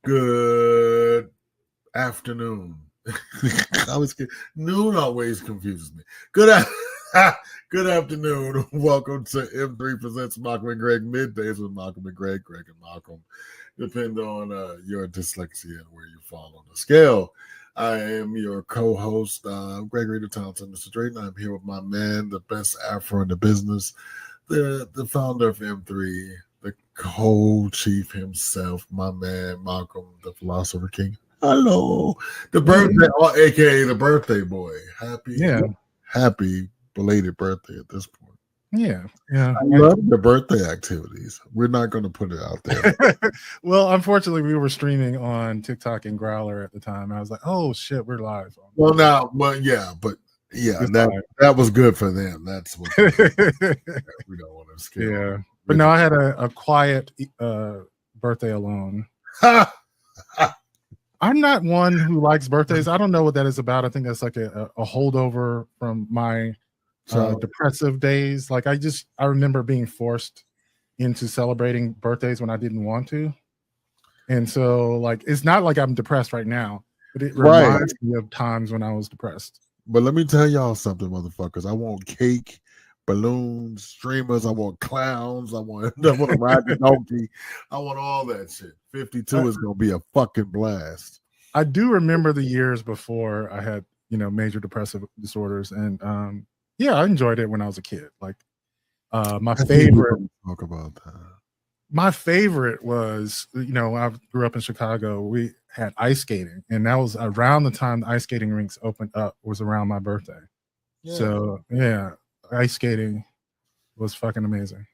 Good afternoon. Noon always confuses me. Good afternoon. Welcome to M3 Presents Malcolm and Greg Middays with Malcolm and Greg and Malcolm. Depend on your dyslexia and where you fall on the scale. I am your co-host, Gregory the Townsend, Mr. Drayton. I'm here with my man, the best Afro in the business, the founder of M3, the co-chief himself, my man, Malcolm, the philosopher king. Hello. The birthday, aka the birthday boy. Happy belated birthday at this point. Yeah. I love the birthday activities. We're not going to put it out there. Well, unfortunately, we were streaming on TikTok and Growler at the time. I was like, "Oh shit, we're live." Well, now, that was good for them. That's what we don't want to scare. Yeah, but no, I had a quiet birthday alone. I'm not one who likes birthdays. I don't know what that is about. I think that's like a holdover from my depressive days. Like I remember being forced into celebrating birthdays when I didn't want to. And so like, it's not like I'm depressed right now, but it reminds me of times when I was depressed. But let me tell y'all something, motherfuckers. I want cake, balloons, streamers. I want clowns. I want to ride the donkey. I want all that shit. 52 is going to be a fucking blast. I do remember the years before I had, major depressive disorders. And, I enjoyed it when I was a kid. Like my favorite talk about that. My favorite was, I grew up in Chicago. We had ice skating, and that was around the time the ice skating rinks opened up. Was around my birthday. Yeah. So ice skating was fucking amazing.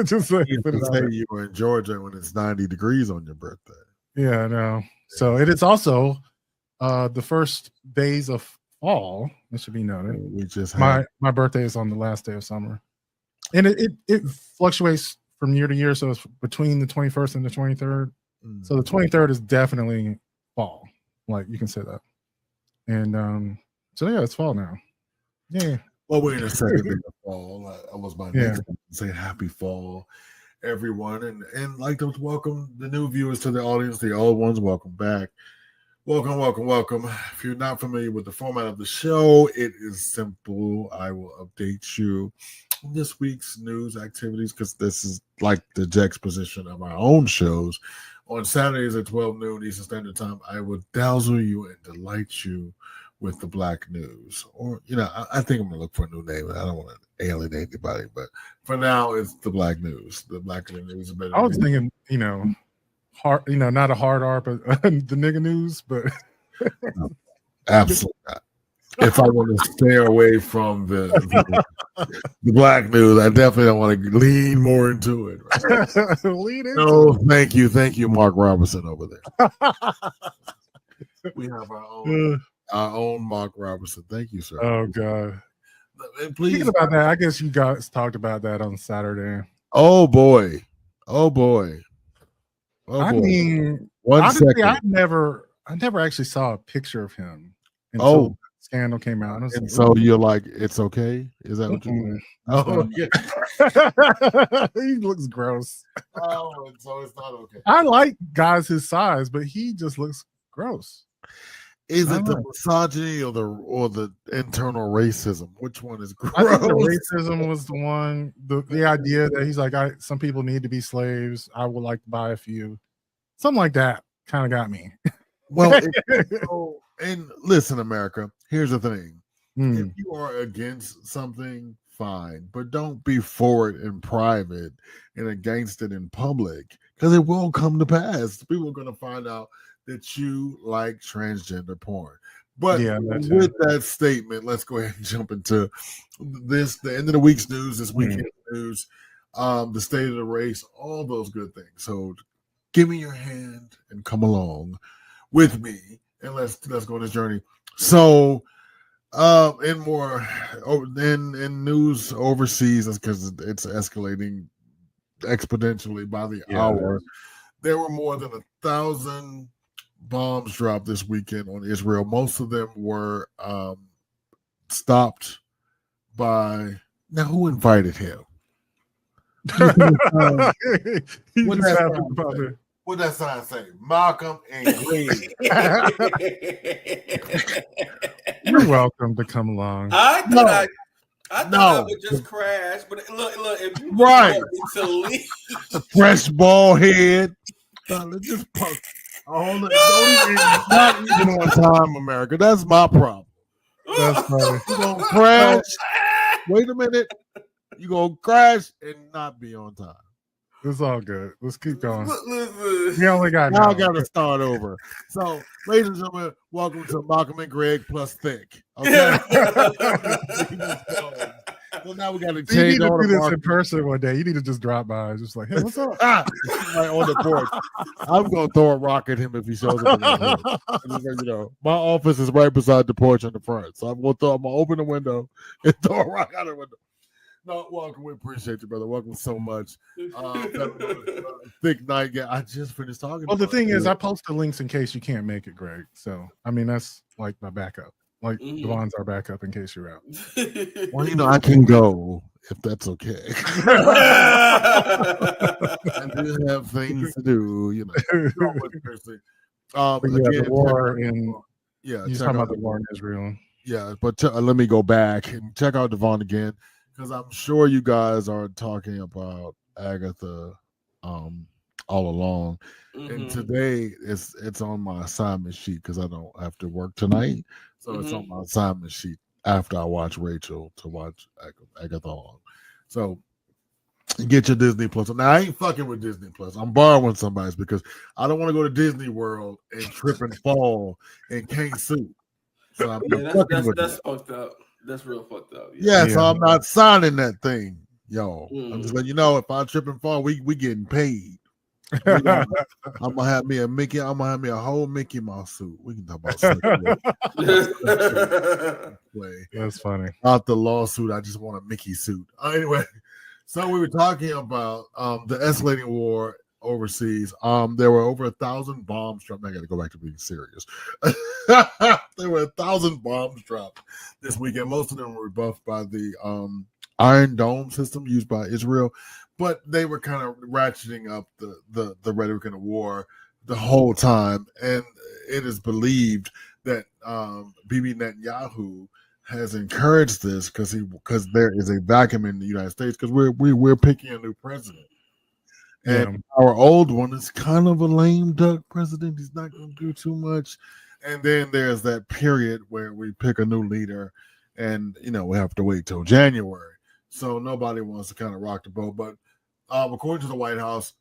Just like you were in Georgia when it's 90 degrees on your birthday. Yeah, I know. So it is also the first days of fall. It should be noted. We just my birthday is on the last day of summer, and it fluctuates from year to year. So it's between the 21st and the 23rd. So the 23rd is definitely fall. Like you can say that. And it's fall now. Yeah. Well, we're in a second bit of fall. I was my next to say happy fall, everyone, and like to welcome the new viewers to the audience, the old ones. Welcome back. Welcome. If you're not familiar with the format of the show, it is simple. I will update you on this week's news activities because this is like the juxtaposition of our own shows. On Saturdays at 12 noon Eastern Standard Time, I will dazzle you and delight you with the black news. Or, I think I'm going to look for a new name. I don't want to alienate anybody, but for now, it's the black news. The black news is better. I was thinking, hard, not a hard R, but the nigga news, but no, absolutely not. If I want to stay away from the black news, I definitely don't want to lean more into it. Right? No, thank you, Mark Robertson over there. We have our own Mark Robertson. Thank you, sir. Oh God. And please, speaking about that, I guess you guys talked about that on Saturday. Oh boy. Mean, honestly, I never actually saw a picture of him until the scandal came out. And so you're like, it's okay? Is that what you're doing? Oh, yeah. He looks gross. Oh, so it's not okay. I like guys his size, but he just looks gross. Is it the misogyny or the internal racism? Which one is gross? I think the racism was the one. The idea that he's like, some people need to be slaves. I would like to buy a few. Something like that kind of got me. Well, and listen, America, here's the thing. If you are against something, fine. But don't be for it in private and against it in public, because it will come to pass. People are going to find out that you like transgender porn. But with that statement, let's go ahead and jump into the end of the week's news, this weekend news, the state of the race, all those good things. So give me your hand and come along with me, and let's go on this journey. So in news overseas, because it's escalating exponentially by the hour, there were more than 1,000 bombs dropped this weekend on Israel. Most of them were stopped by. Now, who invited him? What that sign say? Malcolm and Greg. You're welcome to come along. I thought I would just crash, but look, if you right to leave, fresh ball head. Let's just post. Don't not even on time, America. That's my problem. That's funny. You gonna crash? Wait a minute. You gonna crash and not be on time. It's all good. Let's keep going. We only got now. I got to start over. So, ladies and gentlemen, welcome to Malcolm and Greg plus Thick. Okay. So now we got to change. You need to do this in person one day. You need to just drop by, just like, hey, what's up? Right on the porch. I'm gonna throw a rock at him if he shows up. My office is right beside the porch in the front, so I'm gonna open the window and throw a rock out the window. No, welcome. We appreciate you, brother. Welcome so much. Thick night. Yeah, I just finished talking. Well, the thing is, I post the links in case you can't make it, Greg. So, I mean, that's like my backup. Like Devon's our backup in case you're out. Well, I can go if that's okay. I do have things to do, the war in you're talking about the war in Israel. Yeah, but let me go back and check out Devon again. Because I'm sure you guys are talking about Agatha all along. And today it's on my assignment sheet because I don't have to work tonight. So it's on my assignment sheet after I watch Rachel to watch Agatha on. So get your Disney Plus. Now I ain't fucking with Disney Plus. I'm borrowing somebody's because I don't want to go to Disney World and trip and fall and can't sue. So that's fucked up. That's real fucked up. Yeah, so I'm not signing that thing, yo. I'm just letting you know if I trip and fall, we getting paid. I'm gonna have me a Mickey. I'm gonna have me a whole Mickey Mouse suit. We can talk about play. That's funny. Not the lawsuit. I just want a Mickey suit. Anyway, so we were talking about the escalating war overseas. There were over 1,000 bombs dropped. I got to go back to being serious. There were 1,000 bombs dropped this weekend. Most of them were rebuffed by the Iron Dome system used by Israel, but they were kind of ratcheting up the rhetoric in the war the whole time. And it is believed that Bibi Netanyahu has encouraged this because there is a vacuum in the United States because we're picking a new president. And our old one is kind of a lame duck president. He's not going to do too much. And then there's that period where we pick a new leader and, we have to wait till January. So nobody wants to kind of rock the boat. But according to the White House,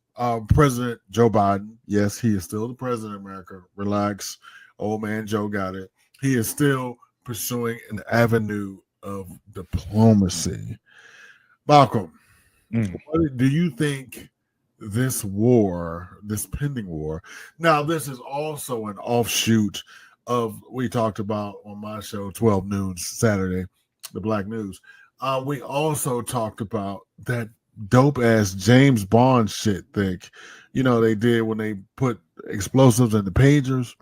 President Joe Biden, yes, he is still the president of America. Relax. Old man Joe got it. He is still pursuing an avenue of diplomacy. Malcolm, what do you think this pending war? Now, this is also an offshoot of we talked about on my show, 12 Noon Saturday, the Black News. We also talked about that dope ass James Bond shit thing. They did when they put explosives in the pagers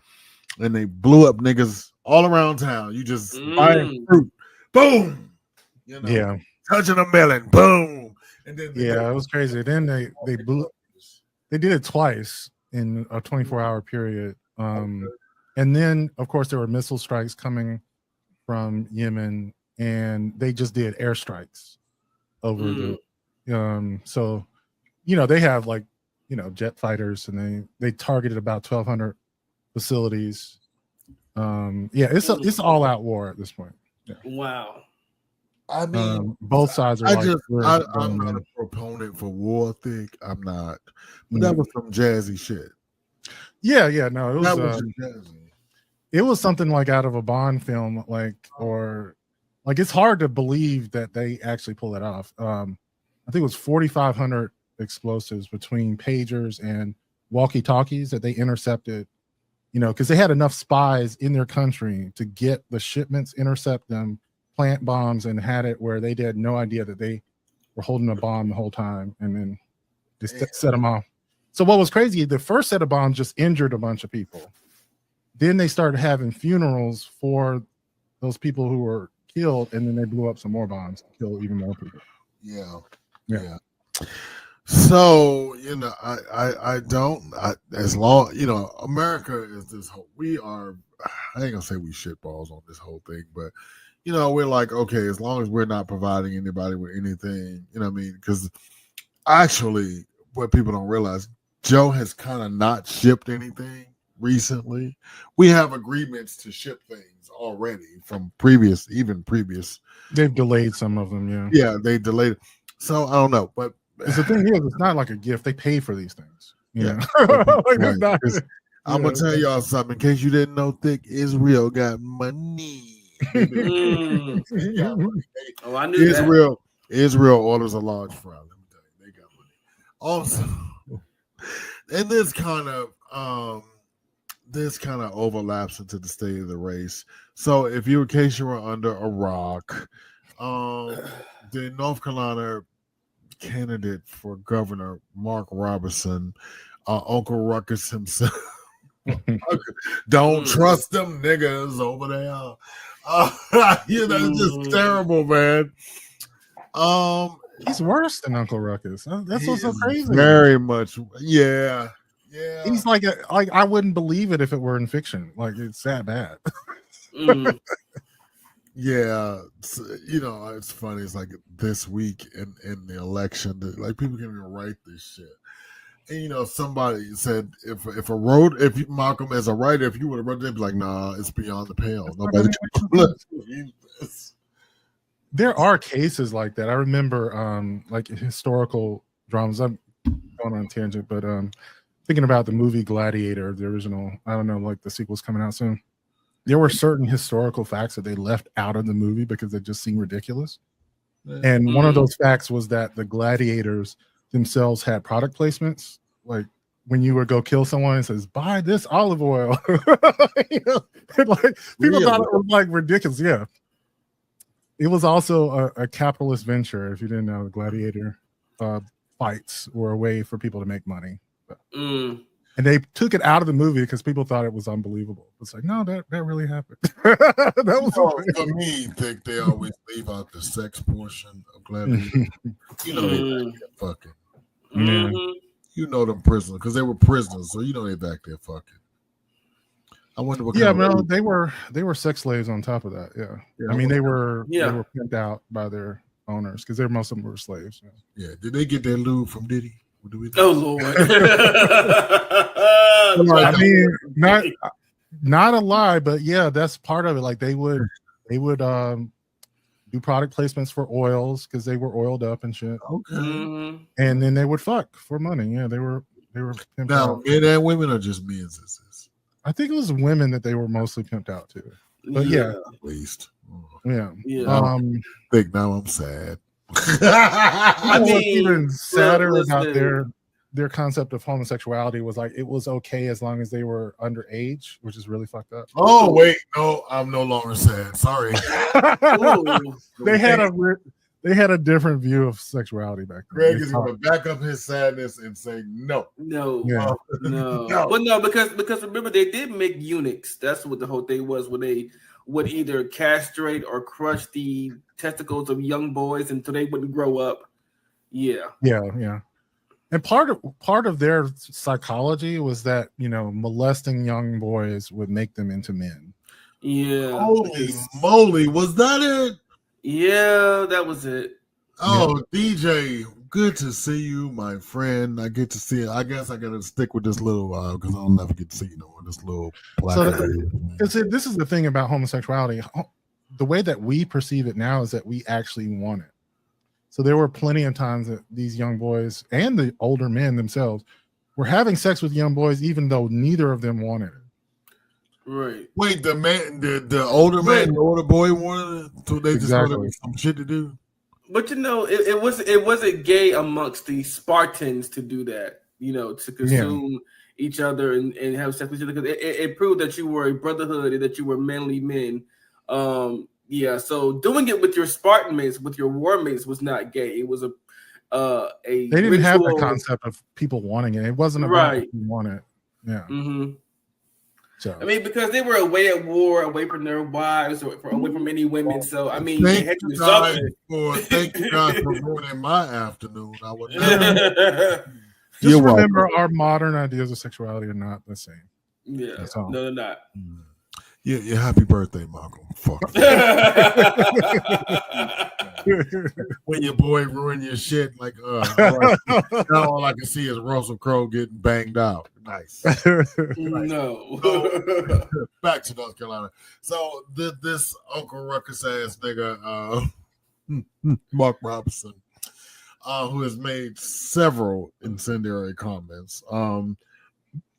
and they blew up niggas all around town. You just buying fruit, boom. Touching a melon, boom. And then it was crazy. Then they did it twice in a 24-hour period. And then, of course, there were missile strikes coming from Yemen, and they just did airstrikes over the. So, they have jet fighters, and they targeted about 1,200 facilities. It's all out war at this point. Yeah. Wow. I mean, both sides are. I'm not a proponent for war. I think I'm not, but that was some jazzy shit. No, it was jazzy. It was something like out of a Bond film, it's hard to believe that they actually pull it off. I think it was 4,500 explosives between pagers and walkie-talkies that they intercepted. Because they had enough spies in their country to get the shipments, intercept them, plant bombs, and had it where they had no idea that they were holding a bomb the whole time, and then just set them off. So what was crazy, the first set of bombs just injured a bunch of people. Then they started having funerals for those people who were killed, and then they blew up some more bombs to kill even more people. Yeah. So, I don't. As long, America is this whole. We are. I ain't gonna say we shitballs on this whole thing, but we're like, okay, as long as we're not providing anybody with anything, you know what I mean? Because actually, what people don't realize, Joe has kind of not shipped anything recently. We have agreements to ship things already from previous. They've delayed some of them, yeah. Yeah, they delayed. So I don't know, but the thing is, it's not like a gift. They pay for these things. Yeah. Like, I'm gonna tell y'all something in case you didn't know. Thick Israel got money. Oh, I knew that. Israel orders a large fry. Let me tell you, they got money. Also, and this kind of overlaps into the state of the race. So, in case you were under a rock, the North Carolina candidate for governor, Mark Robertson, Uncle Ruckus himself. Don't trust them niggas over there. That's just terrible, man. He's worse than Uncle Ruckus. That's what's so crazy. Very much, yeah. He's like I wouldn't believe it if it were in fiction. Like it's that bad. Yeah, it's funny. It's like this week in the election, like people can't even write this shit. And somebody said if Malcolm as a writer, if you would have written, they'd be like, nah, it's beyond the pale. Nobody can this. There are cases like that. I remember like historical dramas. I'm going on a tangent, but thinking about the movie Gladiator, the original, I don't know, like the sequel's coming out soon. There were certain historical facts that they left out of the movie because they just seemed ridiculous. And one of those facts was that the gladiators themselves had product placements. Like when you would go kill someone, it says, buy this olive oil. Like people thought it was like ridiculous. Yeah. It was also a capitalist venture. If you didn't know, the gladiator fights were a way for people to make money. And they took it out of the movie because people thought it was unbelievable. It's like, no, that really happened. That was for me, think they always leave out the sex portion of Gladiator. They fucking. Them prisoners because they were prisoners, so they back there fucking. I wonder what. Yeah, no, they were sex slaves on top of that. Yeah. I mean, they were pimped out by their owners because most of them were slaves. Yeah. Did they get their lube from Diddy? Oh Lord! I mean, not a lie, but yeah, that's part of it. Like they would do product placements for oils because they were oiled up and shit. Okay, and then they would fuck for money. Yeah, they were. Now, men and women are just men. I think it was women that they were mostly pimped out to. But yeah, at least. Yeah. Think now I'm sad. I mean, even sadder about their concept of homosexuality was like it was okay as long as they were underage, which is really fucked up. Oh wait, no, I'm no longer sad. Sorry. They had a different view of sexuality back then. Greg is going to back up his sadness and say no. No. Well, no, because remember they did make eunuchs. That's what the whole thing was, when they would either castrate or crush the testicles of young boys until they wouldn't grow up. Yeah. And part of their psychology was that molesting young boys would make them into men. Yeah. Holy moly, was that it? Yeah, that was it. Oh, yeah. DJ, good to see you, my friend. I get to see it. I guess I gotta stick with this little because I'll never get to see this little black. So this is the thing about homosexuality. The way that we perceive it now is that we actually want it. So there were plenty of times that these young boys and the older men themselves were having sex with young boys, even though neither of them wanted it. Right. Wait, the the older man, the older boy wanted it, so they just wanted some shit to do. But it wasn't gay amongst the Spartans to do that. To consume each other and have sex with each other, because it proved that you were a brotherhood and that you were manly men. So doing it with your Spartan mates, with your war mates, was not gay. It was a they didn't have the concept of people wanting it. It wasn't about what you want it. Yeah. Mm-hmm. So I mean, because they were away at war, away from their wives, or away from any women. So I mean, they had to do something. Thank you guys for ruining my afternoon. I would never. Just remember, our modern ideas of sexuality are not the same. Yeah, no, they're not. Yeah, happy birthday, Malcolm. Fuck. When your boy ruined your shit, like, now all I can see is Russell Crowe getting banged out. Nice. No. So, back to North Carolina. So this Uncle Ruckus ass nigga, Mark Robinson, who has made several incendiary comments.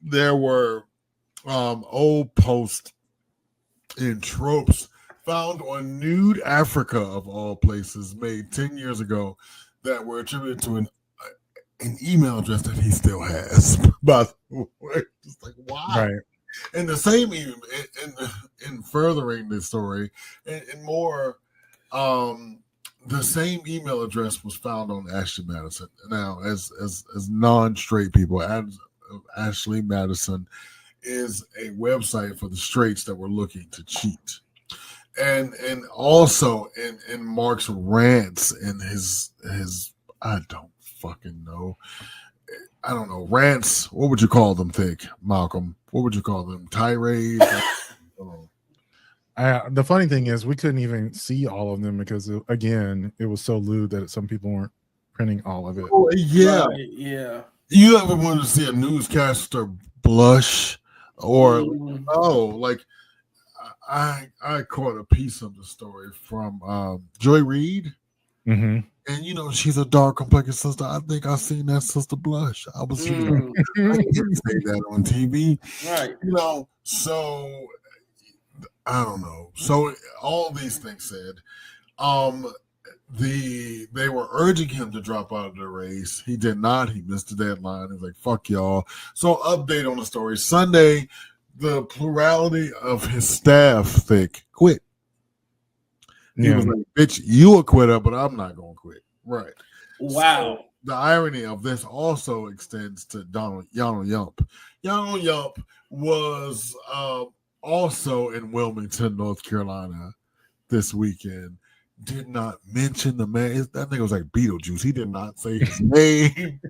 There were old posts and tropes found on Nude Africa, of all places, made 10 years ago that were attributed to an email address that he still has. By the way, just like, why? Right. And the same email, in furthering this story, and more, the same email address was found on Ashley Madison. Now, as non-straight people, Ashley Madison is a website for the straights that were looking to cheat. And also in Mark's rants and his I don't fucking know. I don't know. Rants, what would you call them, Thick? Malcolm? What would you call them? Tirades? The funny thing is we couldn't even see all of them because, again, it was so lewd that some people weren't printing all of it. Oh, yeah. Right, yeah. You ever wanted to see a newscaster blush? Or, like, I caught a piece of the story from Joy Reid. Mm-hmm. And, she's a dark complected sister. I think I seen that sister blush. I was I didn't say that on TV. Right. So I don't know. So all these things said, they were urging him to drop out of the race. He did not. He missed the deadline. He was like, fuck y'all. So update on the story. Sunday, the plurality of his staff, Thick, quit. He was like, bitch, you a quitter, but I'm not going to quit. Right. Wow. So the irony of this also extends to Yano Yump. Yano Yump was also in Wilmington, North Carolina this weekend. Did not mention the man. That nigga was like Beetlejuice. He did not say his name.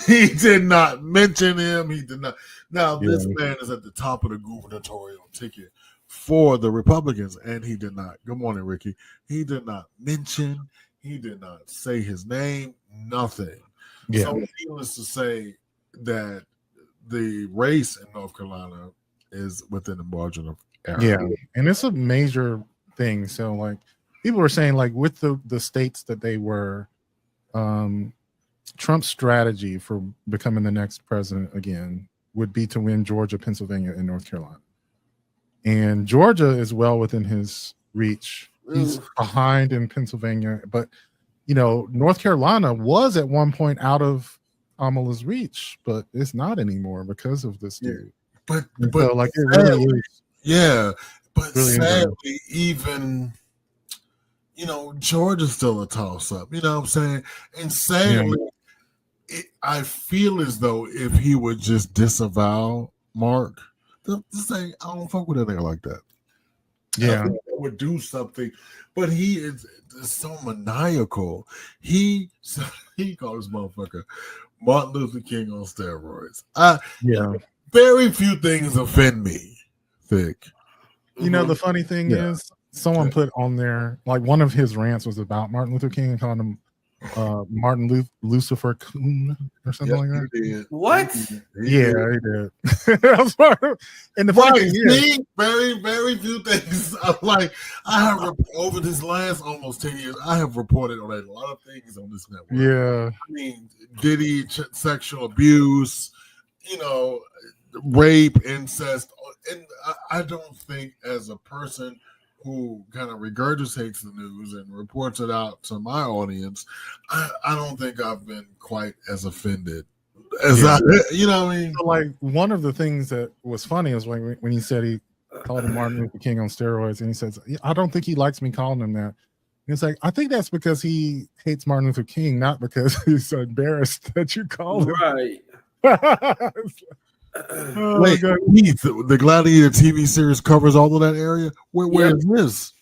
He did not mention him. He did not. Now, this man is at the top of the gubernatorial ticket for the Republicans, and he did not. Good morning, Ricky. He did not mention. He did not say his name. Nothing. Yeah. So needless to say that the race in North Carolina is within the margin of error. Yeah, and it's a major thing. So, like, people were saying, like, with the states that they were, Trump's strategy for becoming the next president again would be to win Georgia, Pennsylvania, and North Carolina. And Georgia is well within his reach. He's behind in Pennsylvania, but North Carolina was at one point out of Kamala's reach, but it's not anymore because of this dude. But so, like, it really is. Yeah, but really sadly, even Georgia's still a toss up. You know what I'm saying? And sadly, I feel as though if he would just disavow Mark, to say, I don't fuck with a nigga like that. Yeah, it would do something, but he is so maniacal. He calls this motherfucker Martin Luther King on steroids. Very few things offend me, Thick. The funny thing is, someone put on there, like, one of his rants was about Martin Luther King and called him Martin Lucifer Coon or something like that. He did. What? He did. And the funny thing is, very, very few things. I have over this last almost 10 years, I have reported on a lot of things on this network. Yeah. I mean, Diddy, sexual abuse, rape, incest, and I don't think as a person who kind of regurgitates the news and reports it out to my audience, I don't think I've been quite as offended as you know what I mean? So, like, one of the things that was funny was when he said he called him Martin Luther King on steroids, and he says, I don't think he likes me calling him that. And it's like, I think that's because he hates Martin Luther King, not because he's so embarrassed that you called him. Right. Wait, Heath, the Gladiator TV series covers all of that area. Where is this?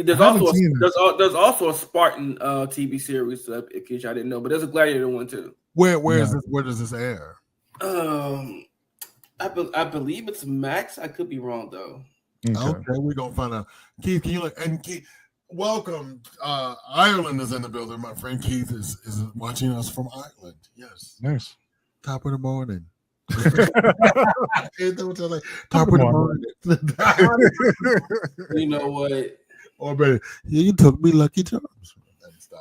There's also a Spartan TV series, in case y'all didn't know, but there's a Gladiator one too. Where does this air? I believe it's Max. I could be wrong though. Okay, we're gonna find out. Keith, can you look? And Keith, welcome. Ireland is in the building. My friend Keith is watching us from Ireland. Yes, nice. Top of the morning. Top of the morning. You know what? Or better, you took me lucky charms.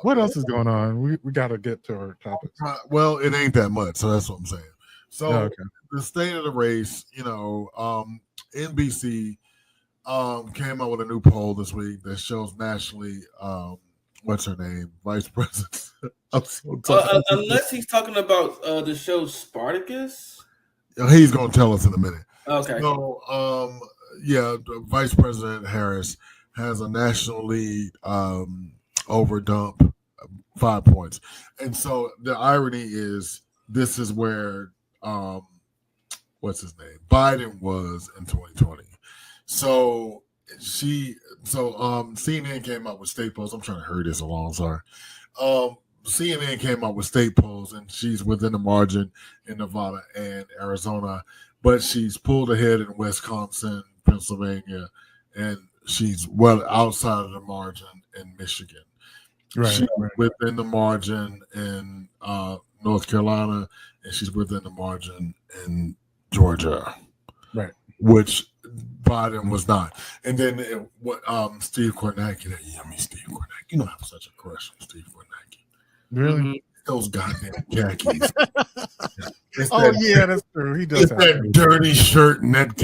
What else is going on? We got to get to our topics. Well, it ain't that much, so that's what I'm saying. So the state of the race, NBC came out with a new poll this week that shows nationally. What's her name? Vice President. Unless he's talking about the show Spartacus. He's gonna tell us in a minute. Okay. So, Vice President Harris has a national lead over Dump 5 points. And so the irony is this is where what's his name? Biden was in 2020. So CNN came out with state polls. I'm trying to hurry this along, sorry. CNN came out with state polls, and she's within the margin in Nevada and Arizona, but she's pulled ahead in Wisconsin, Pennsylvania, and she's well outside of the margin in Michigan. Right. She's within the margin in North Carolina, and she's within the margin in Georgia. Right. Which Biden was not. And then Steve Kornacki, Steve Kornacki, you know I have such a crush on Steve Kornacki. Really? Mm-hmm. Those goddamn khakis. That's true. He does have that dirty shirt and that,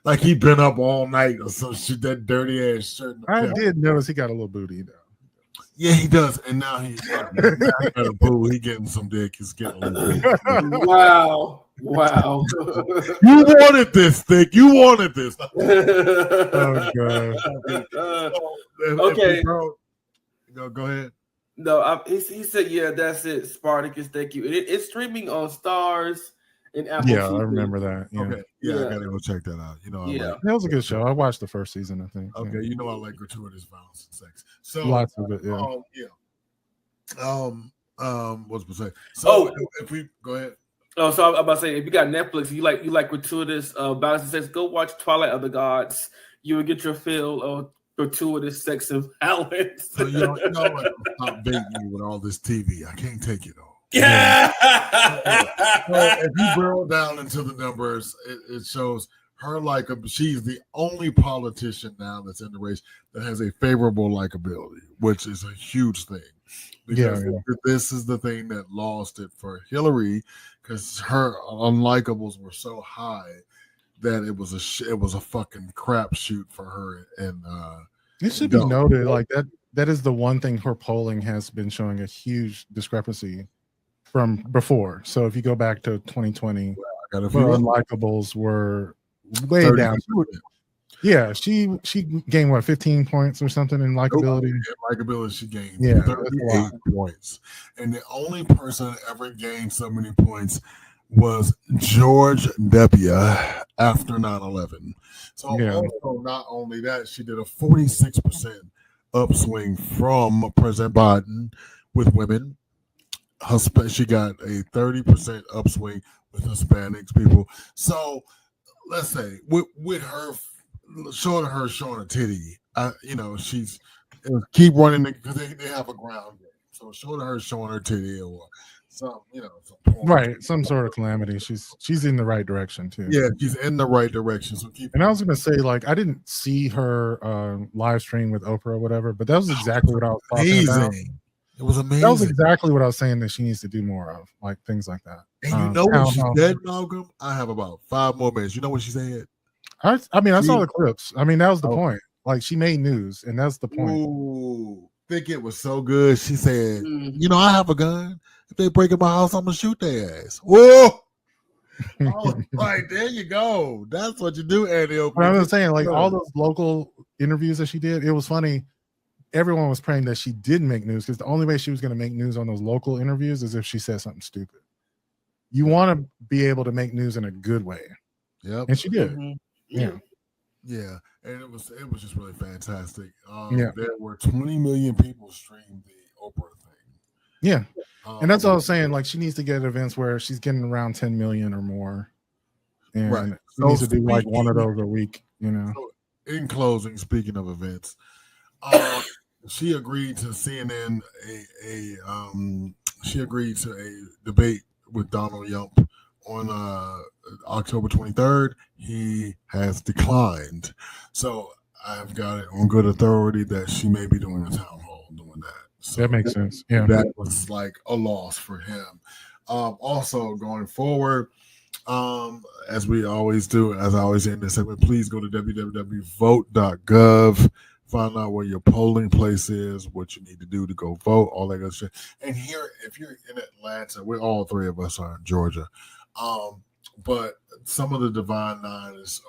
like he'd been up all night or some shit, that dirty ass shirt. I did notice he got a little booty though. Yeah, he does. And now he got a boo. He getting some dick. He's getting a little bit. Wow. You wanted this, Thick. You wanted this. Oh, God. Okay. Go ahead. No, he said, yeah, that's it. Spartacus, thank you. It's streaming on Stars and Apple TV. I remember that. Yeah. Okay. Yeah, I gotta go check that out. That was a good show. I watched the first season, I think. Okay, I like gratuitous violence and sex. So lots of it, yeah. What's I say? So if we go ahead. Oh, so I'm about to say, if you got Netflix, you like gratuitous violence and sex, go watch Twilight of the Gods. You will get your fill of gratuitous sex and violence. So stop baiting you with all this TV. I can't take it all. Yeah. So if you drill down into the numbers, it shows her she's the only politician now that's in the race that has a favorable likability, which is a huge thing. Because this is the thing that lost it for Hillary, because her unlikables were so high that it was a fucking crapshoot for her. And it should be noted, like that is the one thing her polling has been showing a huge discrepancy from before. So if you go back to 2020, her unlikables were way down. Yeah, she gained 15 points or something in likability. Likability, she gained 38 points, and the only person that ever gained so many points was George W. after 9/11. So also, not only that, she did a 46% upswing from President Biden with women. She got a 30% upswing with Hispanics people. So let's say with her showing a titty, she's keep running because they have a ground game. So showing her titty or some some sort of calamity. She's in the right direction too. Yeah, she's in the right direction. So I was gonna say, I didn't see her live stream with Oprah or whatever, but that was exactly what I was talking about. It was amazing. That was exactly what I was saying that she needs to do more of, like things like that. And what she said, Malcolm? I have about 5 more minutes. You know what she said? I saw the clips. That was the point. Like, she made news, and that's the point. Ooh, think it was so good. She said, I have a gun. If they break in my house, I'm going to shoot their ass. Whoa! Right, there you go. That's what you do, Andy. I was saying, all those local interviews that she did, it was funny. Everyone was praying that she didn't make news, because the only way she was going to make news on those local interviews is if she said something stupid. You want to be able to make news in a good way. Yep. And she did. Yeah. and it was just really fantastic. Yeah. There were 20 million people streamed the Oprah thing. Yeah. And that's all I was saying. Like, she needs to get events where she's getting around 10 million or more. And right. she needs to do like one of those a week, you know. So in closing, speaking of events, she agreed to CNN she agreed to a debate with Donald Yump on October 23rd. He has declined. So I've got it on good authority that she may be doing a town hall doing that. So that makes sense. Yeah. That was like a loss for him. Also going forward, as we always do, as I always end this segment, please go to www.vote.gov. Find out where your polling place is, what you need to do to go vote, all that good shit. And here, if you're in Atlanta, we're all three of us are in Georgia. But some of the Divine Nine is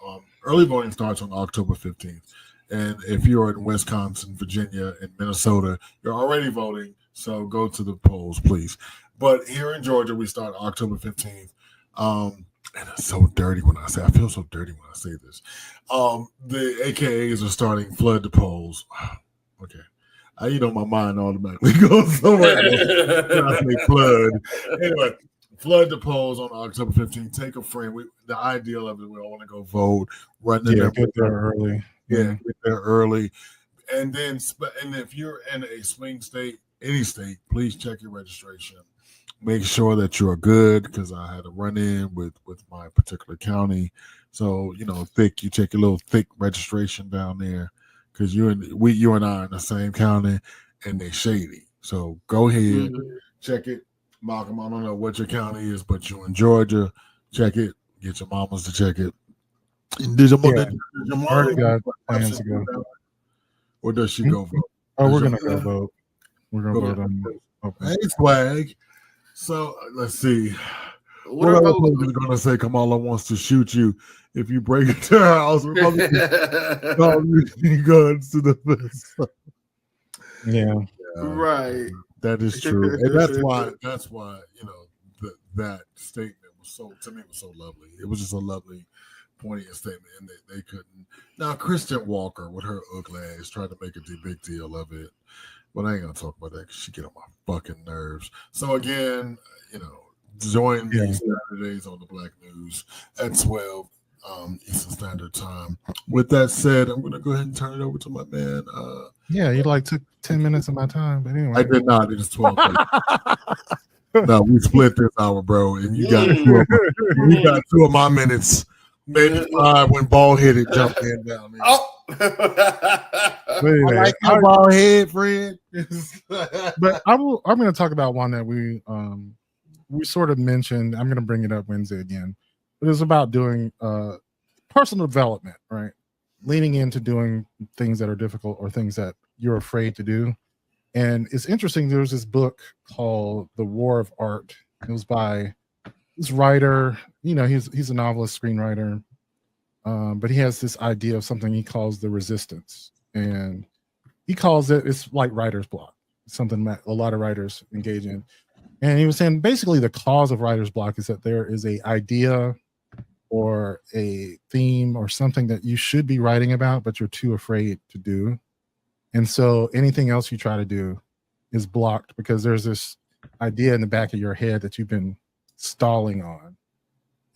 early voting starts on October 15th. And if you're in Wisconsin, Virginia, and Minnesota, you're already voting. So go to the polls, please. But here in Georgia, we start October 15th. And it's so dirty when I say, I feel so dirty when I say this. The AKAs are starting flood the polls. Okay. My mind automatically goes somewhere else when I say flood. Anyway, flood the polls on October 15th. Take a friend. The ideal of it, we all want to go vote. Get there early. Get there early. And then, and if you're in a swing state, any state, please check your registration. Make sure that you're good, because I had a run-in with my particular county. So, you check your little thick registration down there, because you and I are in the same county, and they're shady. So go ahead, check it. Malcolm, I don't know what your county is, but you're in Georgia. Check it. Get your mamas to check it. And did your mom got plans to go? Or does she go vote? Oh, we're gonna go vote. We're gonna vote on. Okay. Hey, swag. So let's see. What other person is going to say Kamala wants to shoot you if you break into her house? Republicans guns to the face. Yeah, right. That is true, and that's why that statement was so lovely. It was just a lovely, poignant statement, and they couldn't. Now Christian Walker with her ugly ass tried to make a big deal of it. But I ain't gonna talk about that because she get on my fucking nerves. So again, join me Saturdays on the Black News at 12 Eastern Standard Time. With that said, I'm gonna go ahead and turn it over to my man. You took 10 minutes of my time, but anyway, I did not. It is 12. No, we split this hour, bro, and you got two of my minutes. Maybe 5 when ball hit it, jumped in down there. Oh, I like your ball head, friend. But I'm going to talk about one that we sort of mentioned. I'm going to bring it up Wednesday again. But it's about doing personal development, right? Leaning into doing things that are difficult or things that you're afraid to do. And it's interesting. There's this book called The War of Art. It was by this writer. He's a novelist, screenwriter. But he has this idea of something he calls the resistance. And he calls it's like writer's block. It's something that a lot of writers engage in. And he was saying basically the cause of writer's block is that there is a idea or a theme or something that you should be writing about, but you're too afraid to do. And so anything else you try to do is blocked because there's this idea in the back of your head that you've been stalling on.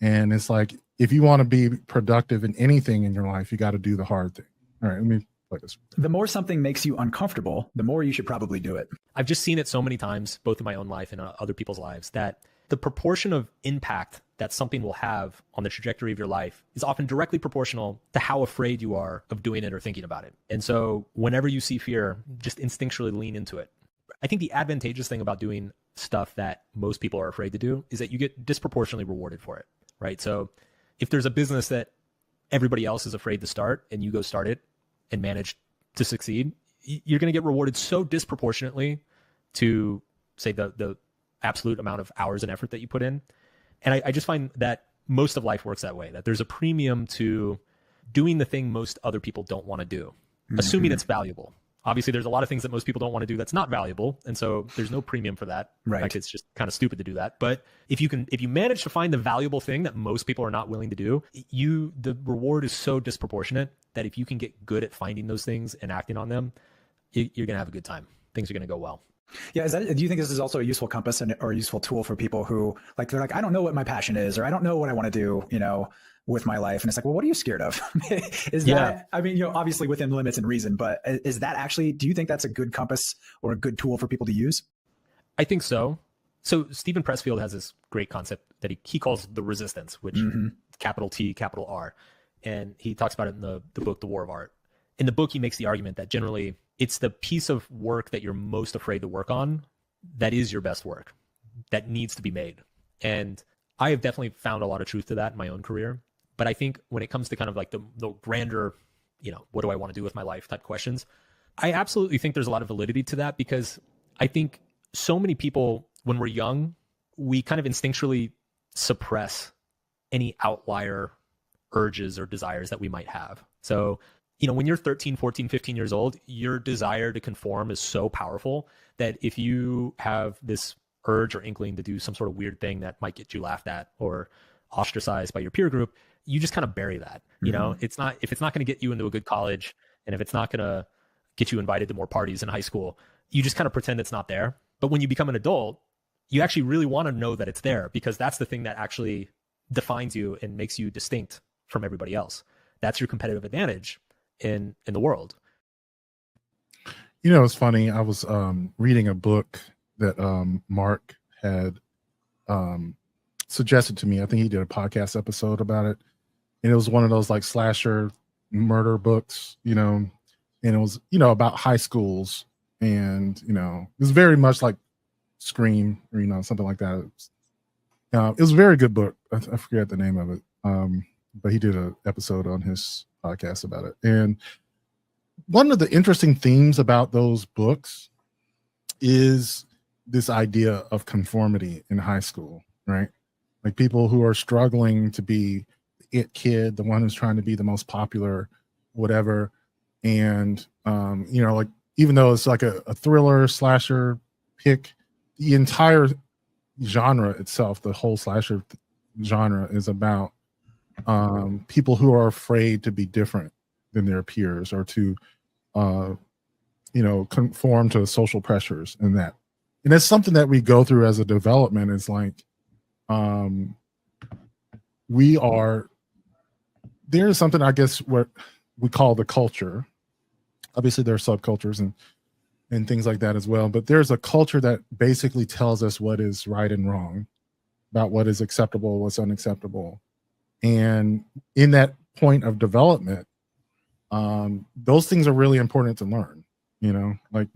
And it's like, if you want to be productive in anything in your life, you got to do the hard thing. All right, let me play this. The more something makes you uncomfortable, the more you should probably do it. I've just seen it so many times, both in my own life and other people's lives, that the proportion of impact that something will have on the trajectory of your life is often directly proportional to how afraid you are of doing it or thinking about it. And so whenever you see fear, just instinctually lean into it. I think the advantageous thing about doing stuff that most people are afraid to do is that you get disproportionately rewarded for it, right? So if there's a business that everybody else is afraid to start and you go start it and manage to succeed, you're going to get rewarded so disproportionately to, say, the absolute amount of hours and effort that you put in. And I just find that most of life works that way, that there's a premium to doing the thing most other people don't want to do, assuming it's valuable. Obviously, there's a lot of things that most people don't want to do that's not valuable, and so there's no premium for that. Right. In fact, it's just kind of stupid to do that. But if you manage to find the valuable thing that most people are not willing to do, the reward is so disproportionate that if you can get good at finding those things and acting on them, you're gonna have a good time. Things are gonna go well. Yeah, do you think this is also a useful compass or a useful tool for people who they're like, I don't know what my passion is, or I don't know what I want to do, with my life? And it's like, well, what are you scared of? That, I mean, obviously within limits and reason, but is that actually, do you think that's a good compass or a good tool for people to use? I think so. So Stephen Pressfield has this great concept that he calls the resistance, which capital T, capital R. And he talks about it in the book, The War of Art. In the book, he makes the argument that generally it's the piece of work that you're most afraid to work on that is your best work, that needs to be made. And I have definitely found a lot of truth to that in my own career. But I think when it comes to kind of like the grander, what do I want to do with my life type questions, I absolutely think there's a lot of validity to that, because I think so many people, when we're young, we kind of instinctually suppress any outlier urges or desires that we might have. So, when you're 13, 14, 15 years old, your desire to conform is so powerful that if you have this urge or inkling to do some sort of weird thing that might get you laughed at or ostracized by your peer group, you just kind of bury that. If it's not going to get you into a good college, and if it's not going to get you invited to more parties in high school, you just kind of pretend it's not there. But when you become an adult, you actually really want to know that it's there, because that's the thing that actually defines you and makes you distinct from everybody else. That's your competitive advantage in the world. It's funny. I was reading a book that Mark had suggested to me. I think he did a podcast episode about it. And it was one of those like slasher murder books, and it was, about high schools, and, it was very much like Scream or, something like that. It was a very good book. I forget the name of it. But he did an episode on his podcast about it. And one of the interesting themes about those books is this idea of conformity in high school, right? Like people who are struggling to be it kid, the one who's trying to be the most popular, whatever. And, like, even though it's like a thriller slasher pick, the entire genre itself, the whole slasher genre, is about people who are afraid to be different than their peers, or to, conform to social pressures and that. And it's something that we go through as a development. It's like, there's something, I guess, what we call the culture. Obviously there are subcultures and things like that as well, but there's a culture that basically tells us what is right and wrong, about what is acceptable, what's unacceptable. And in that point of development, those things are really important to learn. Like,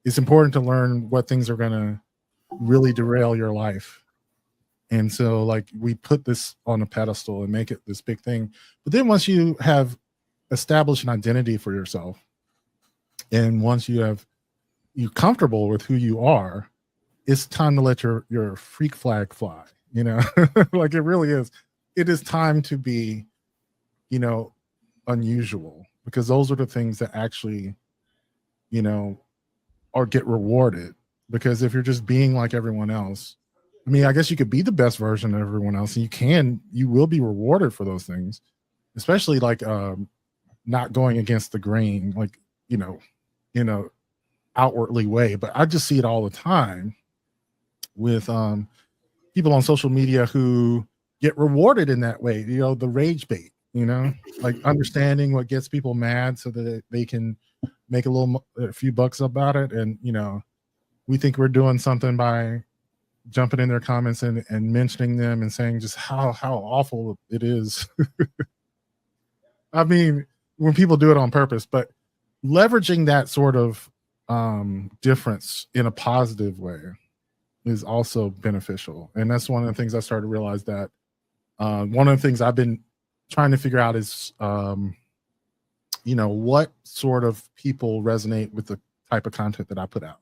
it's important to learn what things are going to really derail your life. And so, like, we put this on a pedestal and make it this big thing. But then once you have established an identity for yourself, and once you're comfortable with who you are, it's time to let your freak flag fly. Like, it really is. It is time to be, unusual, because those are the things that actually, or get rewarded. Because if you're just being like everyone else, I mean, I guess you could be the best version of everyone else, and you will be rewarded for those things, especially like not going against the grain, like, outwardly way. But I just see it all the time with people on social media who get rewarded in that way, the rage bait, like understanding what gets people mad so that they can make a few bucks about it. And, we think we're doing something by jumping in their comments and mentioning them and saying just how awful it is. I mean, when people do it on purpose, but leveraging that sort of difference in a positive way is also beneficial. And that's one of the things I started to realize, that one of the things I've been trying to figure out is, what sort of people resonate with the type of content that I put out.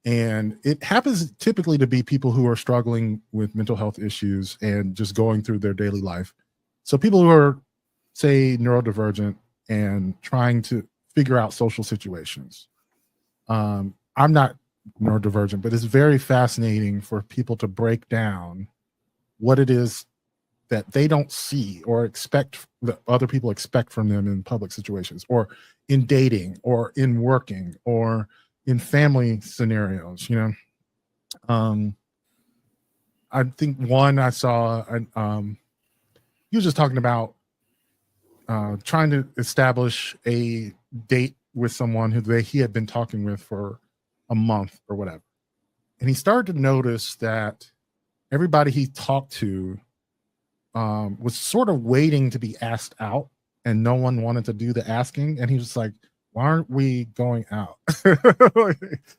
And it happens typically to be people who are struggling with mental health issues and just going through their daily life. So people who are, say, neurodivergent and trying to figure out social situations. I'm not neurodivergent, but it's very fascinating for people to break down what it is that they don't see or expect that other people expect from them in public situations, or in dating, or in working, or in family scenarios. I think one I saw, he was just talking about trying to establish a date with someone who he had been talking with for a month or whatever. And he started to notice that everybody he talked to was sort of waiting to be asked out, and no one wanted to do the asking. And he was like, why aren't we going out?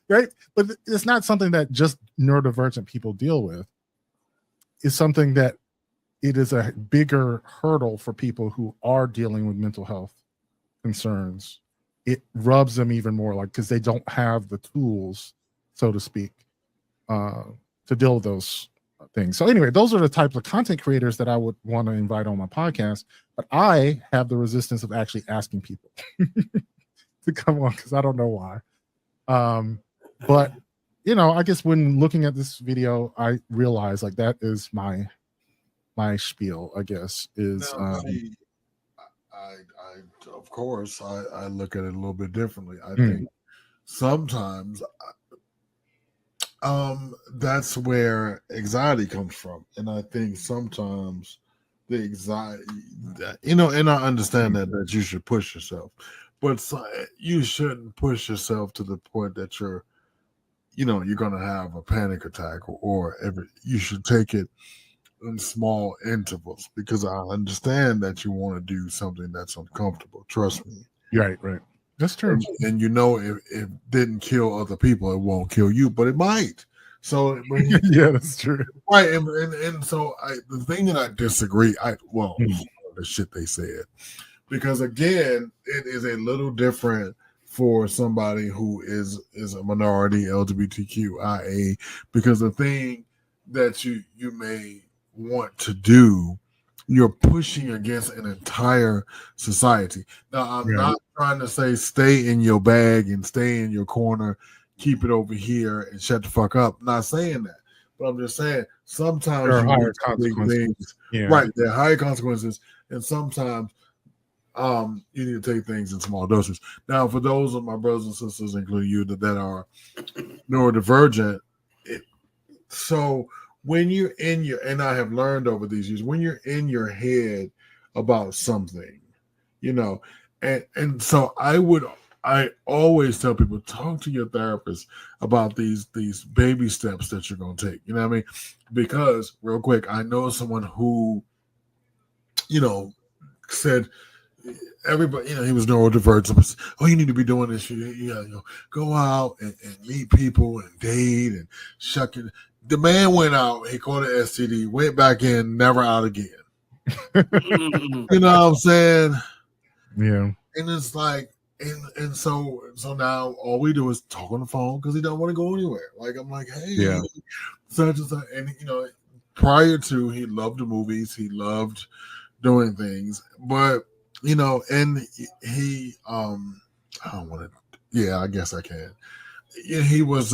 Right? But it's not something that just neurodivergent people deal with. It's something that it is a bigger hurdle for people who are dealing with mental health concerns. It rubs them even more, like, because they don't have the tools, so to speak, to deal with those things. So anyway, those are the types of content creators that I would want to invite on my podcast. But I have the resistance of actually asking people to come on, because I don't know why. But I guess when looking at this video, I realized like that is my spiel, I guess, is see, I of course I look at it a little bit differently. I think sometimes that's where anxiety comes from, and I think sometimes the anxiety, and I understand that you should push yourself, but you shouldn't push yourself to the point that you're going to have a panic attack, or you should take it in small intervals, because I understand that you want to do something that's uncomfortable. Trust me. Right. That's true. And if it didn't kill other people, it won't kill you, but it might. So yeah, that's true. Right. And so the thing that I disagree, the shit they said, because again, it is a little different for somebody who is a minority, LGBTQIA, because the thing that you may want to do, you're pushing against an entire society. Now, I'm not trying to say stay in your bag and stay in your corner, keep it over here and shut the fuck up. I'm not saying that, but I'm just saying sometimes there are higher consequences. Right, there are higher consequences, and sometimes you need to take things in small doses. Now, for those of my brothers and sisters, including you, that are neurodivergent, so when you're in and I have learned over these years, when you're in your head about something, and so I always tell people, talk to your therapist about these baby steps that you're going to take. You know what I mean? Because real quick, I know someone who, said, everybody, he was neurodivergent. Oh, you need to be doing this. Go out and meet people and date and shuck it. The man went out, he caught an STD, went back in, never out again. You know what I'm saying? Yeah. And it's like, and so now all we do is talk on the phone because he don't want to go anywhere. Like, I'm like, hey, such and such. And prior to, he loved the movies, he loved doing things, but and he I don't want to. Yeah, I guess I can. He was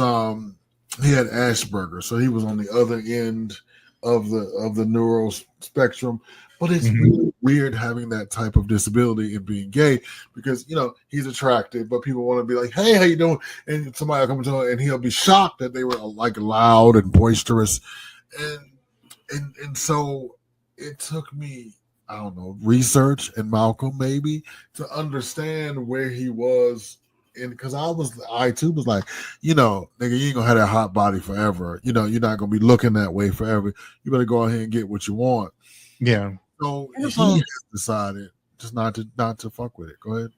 he had Asperger's, so he was on the other end of the neural spectrum. But it's really weird having that type of disability and being gay, because he's attractive, but people want to be like, "Hey, how you doing?" And somebody will come to him, and he'll be shocked that they were like loud and boisterous, and so it took me, I don't know, research and Malcolm maybe to understand where he was. And because I too was like, nigga, you ain't gonna have that hot body forever. You're not gonna be looking that way forever. You better go ahead and get what you want. Yeah. So he has decided just not to fuck with it. Go ahead.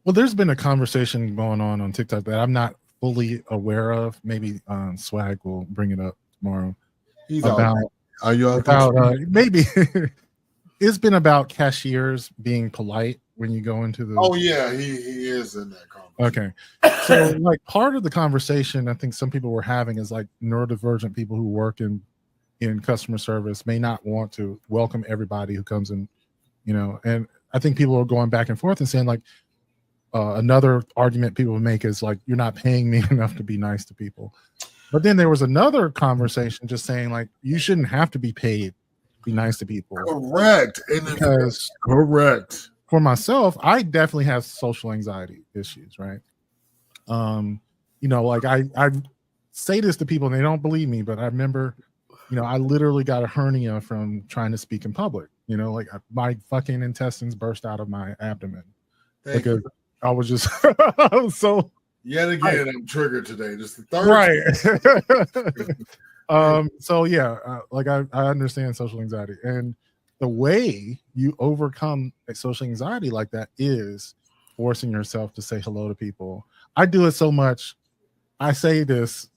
Well, there's been a conversation going on TikTok that I'm not fully aware of. Maybe Swag will bring it up tomorrow. He's about. Are you out maybe it's been about cashiers being polite when you go into the. Oh yeah, he is in that conversation. Okay, so like part of the conversation I think some people were having is like neurodivergent people who work in customer service may not want to welcome everybody who comes in, and I think people are going back and forth and saying like, another argument people make is like, you're not paying me enough to be nice to people. But then there was another conversation just saying like, you shouldn't have to be paid to be nice to people. Correct. And because correct. For myself, I definitely have social anxiety issues, right? You know, like I say this to people and they don't believe me, but I remember, you know, I literally got a hernia from trying to speak in public. You know, like my fucking intestines burst out of my abdomen because I was just I was so. Yet again, I'm triggered today. Just the third. Right. So yeah, like I understand social anxiety, and the way you overcome a social anxiety like that is forcing yourself to say hello to people. I do it so much. I say this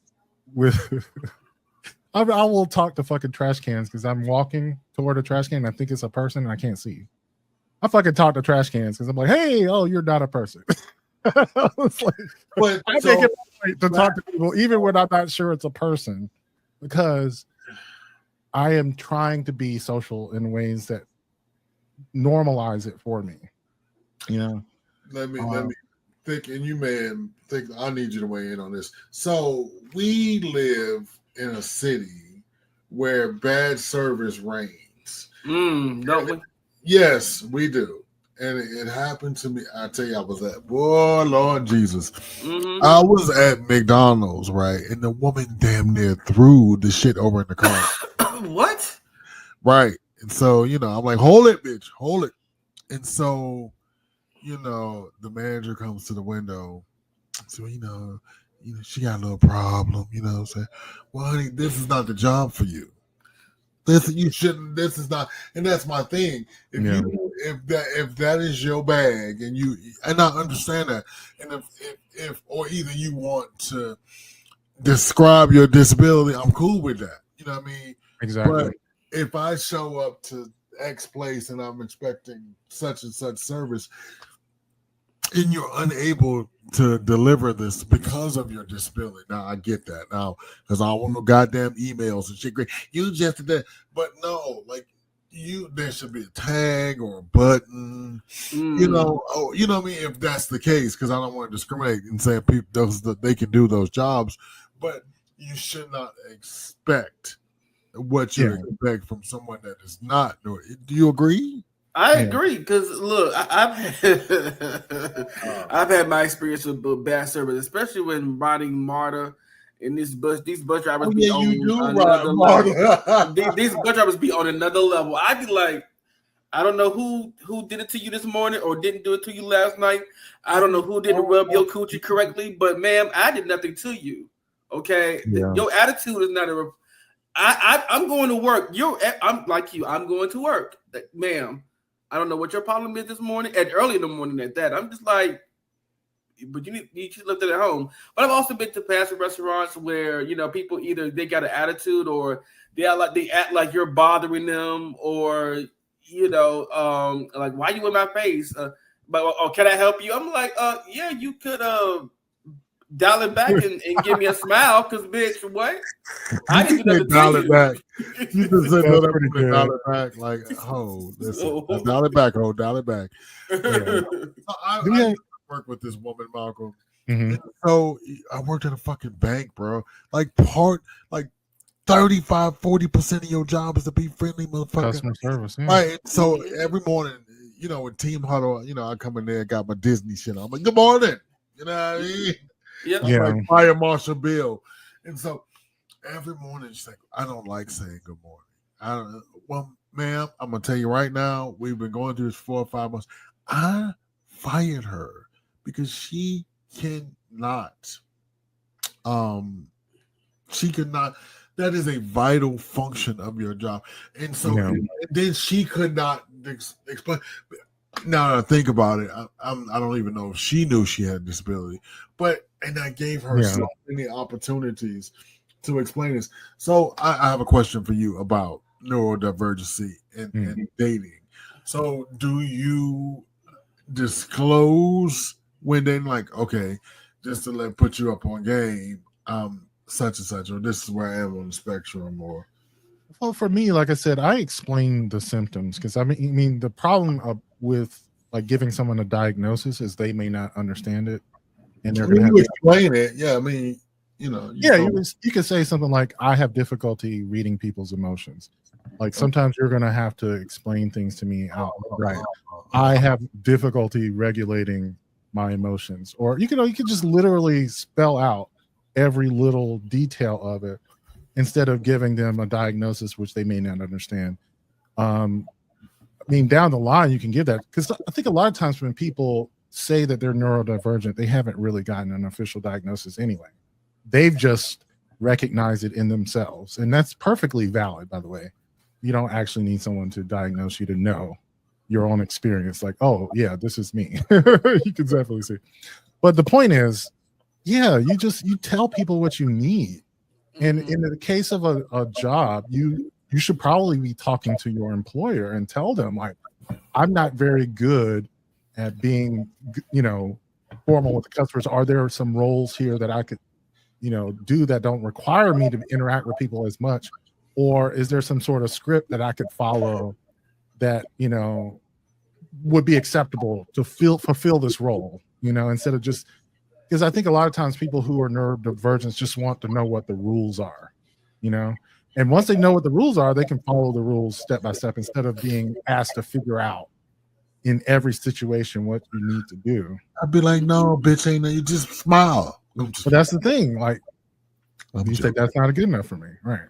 with I will talk to fucking trash cans because I'm walking toward a trash can and I think it's a person and I can't see. I fucking talk to trash cans because I'm like, hey, oh, you're not a person. It's like, but I make it a point to talk to people even when I'm not sure it's a person, because I am trying to be social in ways that normalize it for me. You know, let me think, and you man think I need you to weigh in on this. So we live in a city where bad service reigns. Don't we? Yes, we do. And it happened to me. I tell you, I was at, boy, Lord Jesus. I was at McDonald's, right? And the woman damn near threw the shit over in the car. What? Right. And so, you know, I'm like, hold it, bitch, hold it. And so, you know, the manager comes to the window. So, you know, she got a little problem, you know what I'm saying? Well, honey, this is not the job for you. This is not, and that's my thing. If that is your bag, and I understand that, and if or either you want to describe your disability, I'm cool with that. You know what I mean? Exactly. But if I show up to X place and I'm expecting such and such service, and you're unable to deliver this because of your disability. Now, I get that now, because I don't want no goddamn emails and shit. Great, you just did that, but no, like there should be a tag or a button, you know. Oh, you know what I mean? If that's the case, because I don't want to discriminate and say people they can do those jobs, but you should not expect what you expect from someone that is not. Do you agree? I agree, because look, I've had my experience with bad service, especially when riding MARTA, and these bus drivers be on another level. These bus drivers be on another level. I'd be like, I don't know who did it to you this morning or didn't do it to you last night. I don't know who didn't rub your coochie correctly, but ma'am, I did nothing to you. Okay, your attitude is not a. I'm going to work. I'm like you. I'm going to work, ma'am. I don't know what your problem is this morning, early in the morning at that. I'm just like, but you should live at home. But I've also been to fast food restaurants where, you know, people either they got an attitude or they act like you're bothering them, or, you know, like, why you in my face? But can I help you? I'm like, yeah, you could dial it back and give me a smile, because bitch, what? I didn't do dial it back. You just said dial it back, like, oh, listen, dial it back, dial it back. I work with this woman, Malcolm. Mm-hmm. So I worked at a fucking bank, bro. Like 35-40% of your job is to be friendly, motherfucker. Customer service, yeah. Right. So every morning, you know, with Team Huddle, you know, I come in there and got my Disney shit on. I'm like, good morning. You know what I mean? Yeah. Like Fire Marshal Bill. And so every morning she's like, I don't like saying good morning. Well, ma'am, I'm gonna tell you right now, we've been going through this 4 or 5 months. I fired her because she cannot. She could not. That is a vital function of your job. And so and then she could not explain. Now that I think about it, I don't even know if she knew she had a disability, and I gave her so many opportunities to explain this. So I have a question for you about neurodivergency and dating. So do you disclose when they're like, okay, just to put you up on game, such and such, or this is where I am on the spectrum, or? Well, for me, like I said, I explain the symptoms because I mean the problem with like giving someone a diagnosis is they may not understand it, and they're When going to you explain it, yeah, I mean, you know, you could say something like, I have difficulty reading people's emotions. Like sometimes you're going to have to explain things to me out right. I have difficulty regulating my emotions, or you could just literally spell out every little detail of it instead of giving them a diagnosis which they may not understand. I mean, down the line you can give that, because I think a lot of times when people say that they're neurodivergent, they haven't really gotten an official diagnosis anyway. They've just recognized it in themselves, and that's perfectly valid, by the way. You don't actually need someone to diagnose you to know your own experience. Like, oh yeah, this is me. You can definitely see. But the point is, yeah, you tell people what you need. And in the case of a job, you should probably be talking to your employer and tell them, like, I'm not very good at being, formal with the customers. Are there some roles here that I could, do that don't require me to interact with people as much? Or is there some sort of script that I could follow that, would be acceptable to fulfill this role, instead of just, because I think a lot of times people who are neurodivergent just want to know what the rules are, and once they know what the rules are, they can follow the rules step by step instead of being asked to figure out in every situation what you need to do. I'd be like, no, bitch, ain't no, you just smile. But that's the thing, like, you think that's not good enough for me, right?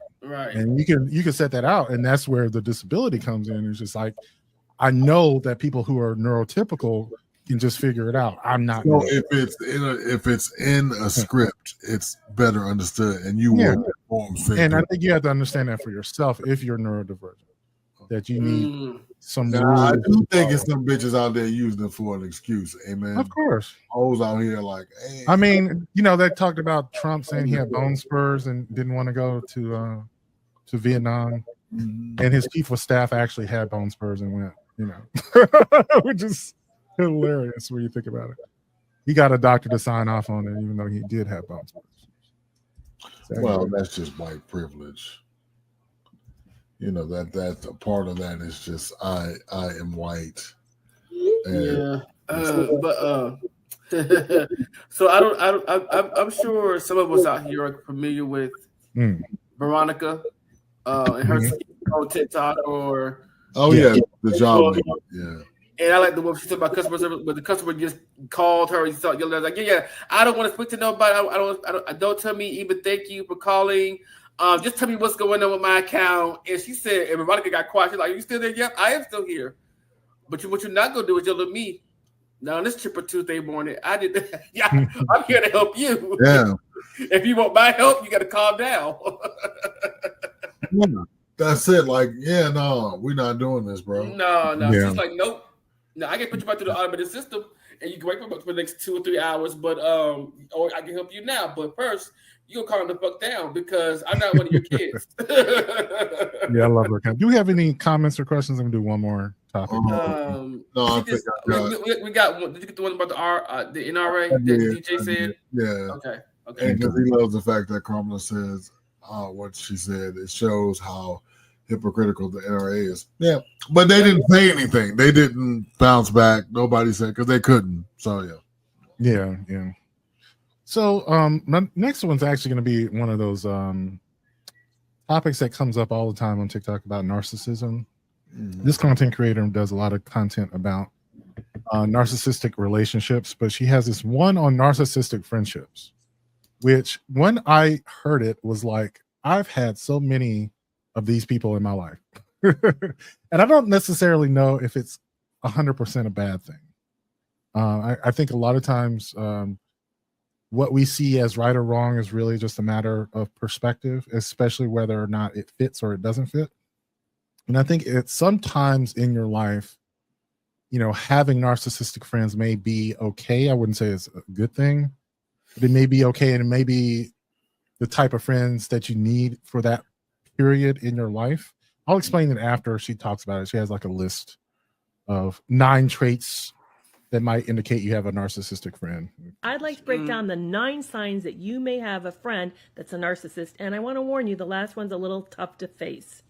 And you can set that out, and that's where the disability comes in. It's just like, I know that people who are neurotypical can just figure it out. I'm not. So if it's in a script, it's better understood, and you will perform. And I think you have to understand that for yourself if you're neurodivergent, that you need some. I do think it's some bitches out there using it for an excuse. Amen. Of course, hoes out here like, hey. I mean, they talked about Trump saying he had bone spurs and didn't want to go to Vietnam, and his chief of staff actually had bone spurs and went. Which is hilarious when you think about it. He got a doctor to sign off on it, even though he did have bone spurs. So, well, that's just white privilege. That a part of that is just I am white. And so I'm sure some of us out here are familiar with Veronica and her on TikTok or. Oh yeah, the job. Yeah. And I like the one she said about customer service, but the customer just called her and started yelling like, "Yeah, I don't want to speak to nobody. I don't tell me even thank you for calling. Just tell me what's going on with my account." And she said, and Veronica got quiet. She's like, "Are you still there?" "Yep, I am still here." But what you're not gonna do is yell at me. Now on this Chipper Tuesday morning, I did that. Yeah, I'm here to help you. Yeah. If you want my help, you got to calm down. That's it. Like, yeah, no, we're not doing this, bro. No. Yeah. She's like, nope. No, I can put you back to the automated system, and you can wait for the next 2 or 3 hours. But or I can help you now. But first, you gonna calm the fuck down because I'm not one of your kids. Yeah, I love her. Do we have any comments or questions? I'm gonna do one more topic. No, I think we got one. Did you get the one about the NRA that DJ said? Yeah. Okay. And because he loves the fact that Kamala says what she said, it shows how hypocritical the NRA is. Yeah, but they didn't say anything. They didn't bounce back. Nobody said because they couldn't. So yeah. So my next one's actually going to be one of those topics that comes up all the time on TikTok about narcissism. This content creator does a lot of content about narcissistic relationships, but she has this one on narcissistic friendships, which when I heard it was like, I've had so many of these people in my life. And I don't necessarily know if it's 100% a bad thing. I think a lot of times what we see as right or wrong is really just a matter of perspective, especially whether or not it fits or it doesn't fit. And I think it's sometimes in your life, having narcissistic friends may be okay. I wouldn't say it's a good thing, but it may be okay. And it may be the type of friends that you need for that period in your life. I'll explain it after she talks about it. She has like a list of 9 traits that might indicate you have a narcissistic friend. I'd like to break down the 9 signs that you may have a friend that's a narcissist. And I want to warn you, the last one's a little tough to face.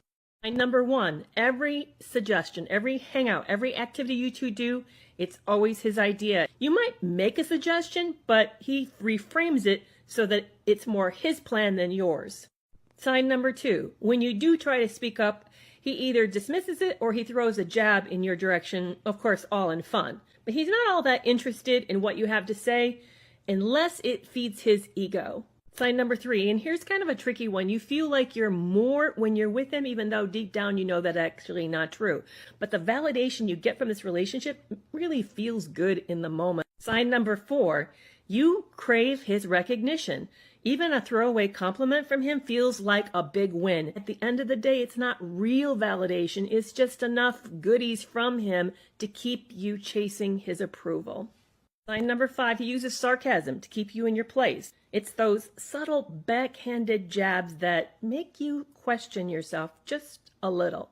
Number 1, every suggestion, every hangout, every activity you two do, it's always his idea. You might make a suggestion, but he reframes it so that it's more his plan than yours. Sign number 2, when you do try to speak up, he either dismisses it or he throws a jab in your direction, of course, all in fun. But he's not all that interested in what you have to say unless it feeds his ego. Sign number 3, and here's kind of a tricky one. You feel like you're more when you're with him, even though deep down you know that's actually not true. But the validation you get from this relationship really feels good in the moment. Sign number 4, you crave his recognition. Even a throwaway compliment from him feels like a big win. At the end of the day, it's not real validation. It's just enough goodies from him to keep you chasing his approval. Sign number 5, he uses sarcasm to keep you in your place. It's those subtle backhanded jabs that make you question yourself just a little.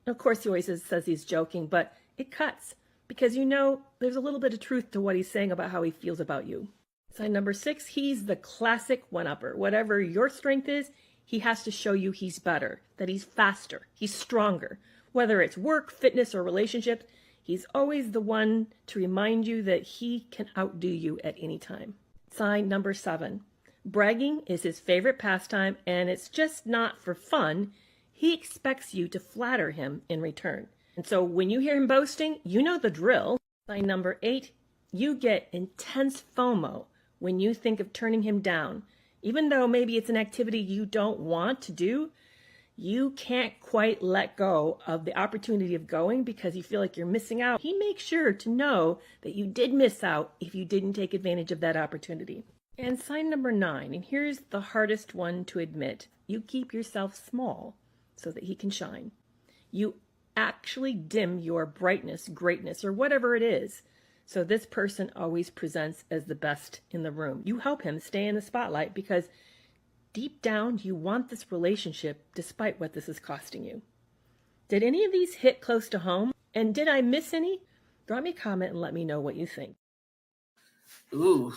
And of course, he always says he's joking, but it cuts because you know there's a little bit of truth to what he's saying about how he feels about you. Sign number 6, he's the classic one-upper. Whatever your strength is, he has to show you he's better, that he's faster, he's stronger. Whether it's work, fitness, or relationships, he's always the one to remind you that he can outdo you at any time. Sign number 7, bragging is his favorite pastime, and it's just not for fun. He expects you to flatter him in return. And so when you hear him boasting, you know the drill. Sign number 8, you get intense FOMO when you think of turning him down. Even though maybe it's an activity you don't want to do, you can't quite let go of the opportunity of going because you feel like you're missing out. He makes sure to know that you did miss out if you didn't take advantage of that opportunity. And sign number 9, and here's the hardest one to admit. You keep yourself small so that he can shine. You actually dim your brightness, greatness, or whatever it is. So this person always presents as the best in the room. You help him stay in the spotlight because deep down you want this relationship despite what this is costing you. Did any of these hit close to home? And did I miss any? Drop me a comment and let me know what you think. Ooh,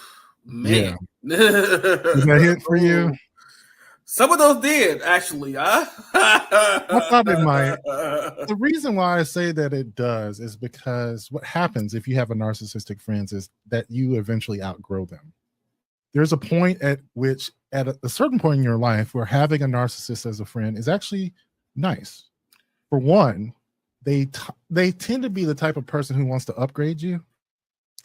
man. Yeah. Did that hit for you? Some of those did, actually. I thought it might. The reason why I say that it does is because what happens if you have a narcissistic friend is that you eventually outgrow them. There's a point at which, at a certain point in your life, where having a narcissist as a friend is actually nice. For one, they tend to be the type of person who wants to upgrade you.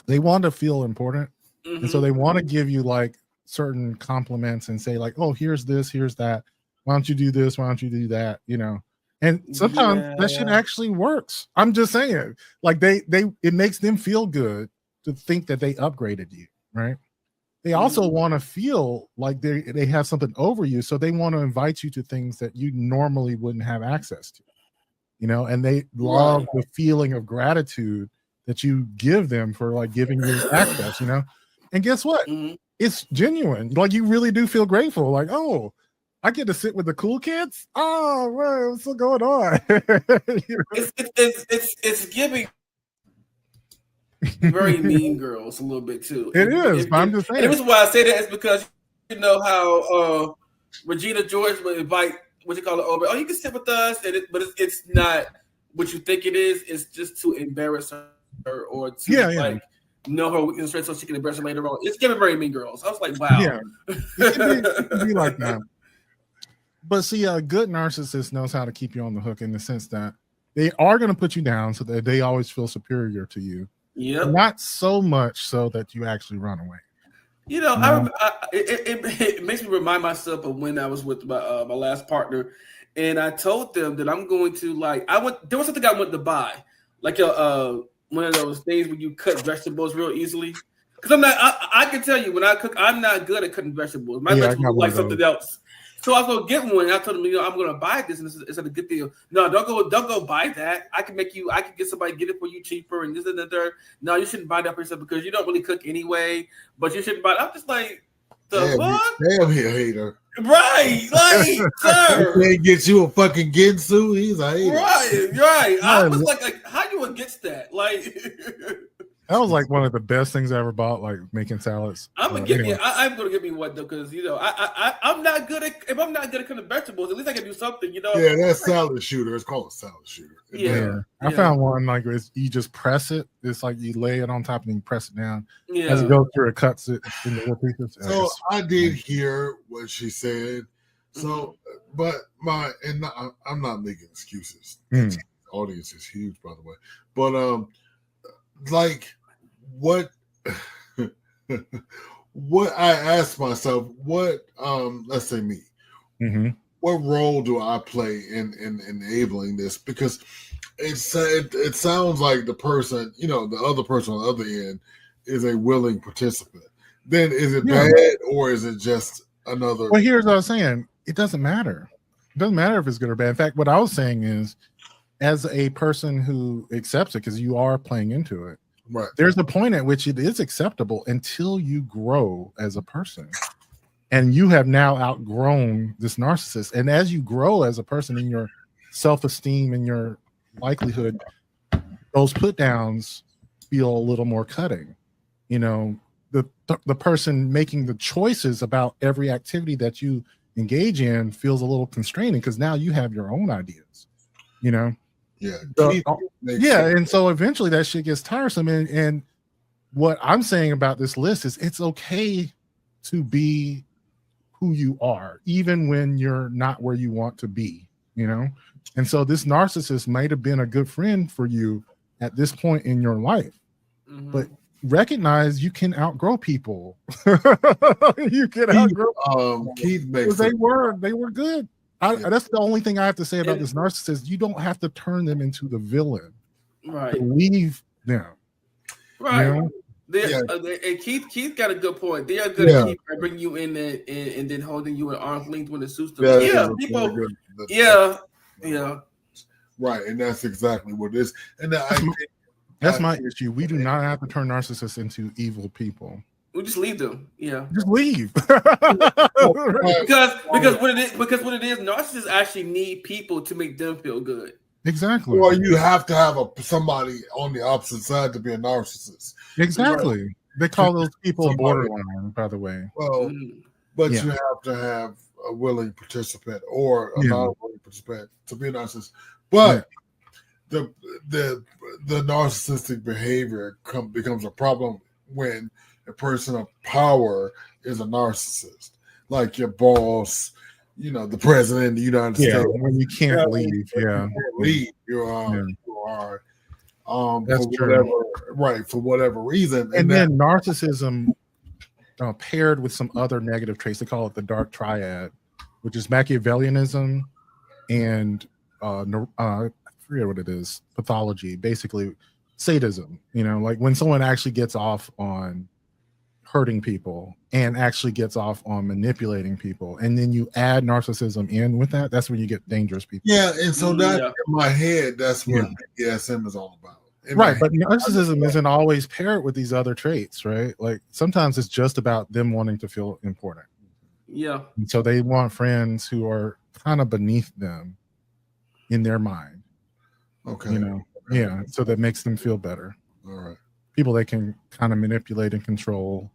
They want to feel important. Mm-hmm. And so they want to give you like certain compliments and say like, oh, here's this, here's that. Why don't you do this? Why don't you do that? You know, and sometimes that shit actually works. I'm just saying, like it makes them feel good to think that they upgraded you, right? They also want to feel like they have something over you, so they want to invite you to things that you normally wouldn't have access to, you know, and they love the feeling of gratitude that you give them for like giving you access, you know. And guess what? Mm-hmm. It's genuine. Like you really do feel grateful. Like, oh, I get to sit with the cool kids. Oh, man, what's going on? You know? It's giving very Mean Girls a little bit too. It is, but I'm just saying. And the reason why I say that is because you know how Regina George would invite what you call it over. Oh, you can sit with us, but it's not what you think it is. It's just to embarrass her or to know her weakness so she can embarrass her later on. It's giving very Mean Girls. I was like, wow. Yeah, it can be like that. But see, a good narcissist knows how to keep you on the hook in the sense that they are going to put you down so that they always feel superior to you. Yeah, not so much so that you actually run away. You know, it makes me remind myself of when I was with my last partner, and I told them that I'm going to there was something I wanted to buy, like one of those things where you cut vegetables real easily. Because I can tell you when I cook, I'm not good at cutting vegetables. My vegetables like something else. So I was gonna get one. And I told him, I'm gonna buy this, and it's a good deal. No, don't go buy that. I can get somebody to get it for you cheaper, and this and that. No, you shouldn't buy that for yourself because you don't really cook anyway. But you shouldn't buy it. I'm just like, fuck? Damn, he a hater. Right, like, sir. He can't get you a fucking Ginsu. He's a hater. Right. I was like, how you against that? Like, That was like one of the best things I ever bought, like making salads. I'm gonna give me. I'm gonna give me one though, because I'm not good at. If I'm not good at cutting vegetables, at least I can do something. Yeah, that's salad shooter. It's called a salad shooter. I found one like you just press it. It's like you lay it on top and then you press it down. Yeah. As it goes through, it cuts it into little pieces. So I did hear what she said. So, but I'm not making excuses. The audience is huge, by the way. But like what what I asked myself, what let's say me, what role do I play in enabling this? Because it sounds like the person, the other person on the other end is a willing participant. Then is it bad, or is it just another? Well, here's what I was saying. It doesn't matter. It doesn't matter if it's good or bad. In fact, what I was saying is, as a person who accepts it, because you are playing into it, right? There's a point at which it is acceptable until you grow as a person, and you have now outgrown this narcissist. And as you grow as a person in your self-esteem and your likelihood, those put downs feel a little more cutting. The person making the choices about every activity that you engage in feels a little constraining because now you have your own ideas. And so eventually that shit gets tiresome. And what I'm saying about this list is it's okay to be who you are, even when you're not where you want to be, And so this narcissist might have been a good friend for you at this point in your life, but recognize you can outgrow people. You can outgrow. Keith makes they were good. That's the only thing I have to say about this narcissist. You don't have to turn them into the villain. Right. Leave them. Right. And Keith got a good point. They are good at bringing you in there and then holding you at arm's length when it suits them. Right, and that's exactly what it is. And that's my issue. We do not have to turn narcissists into evil people. We just leave them. Yeah. Just leave. because what it is, narcissists actually need people to make them feel good. Exactly. Or you have to have somebody on the opposite side to be a narcissist. Exactly. Right. They call those people borderline, by the way. Well, but you have to have a willing participant or a non-willing participant to be a narcissist. But the narcissistic behavior becomes a problem when a person of power is a narcissist, like your boss, the president of the United States. When you can't leave, you are that's for true. For whatever reason. And then narcissism paired with some other negative traits, they call it the dark triad, which is Machiavellianism and I forget what it is, pathology, basically sadism. Like when someone actually gets off on hurting people and actually gets off on manipulating people, and then you add narcissism in with that, that's when you get dangerous people. Yeah, and so that in my head, that's what BDSM is all about. Right, but narcissism isn't always paired with these other traits, right? Like sometimes it's just about them wanting to feel important. Yeah. And so they want friends who are kind of beneath them in their mind. Okay. So that makes them feel better. All right. People they can kind of manipulate and control,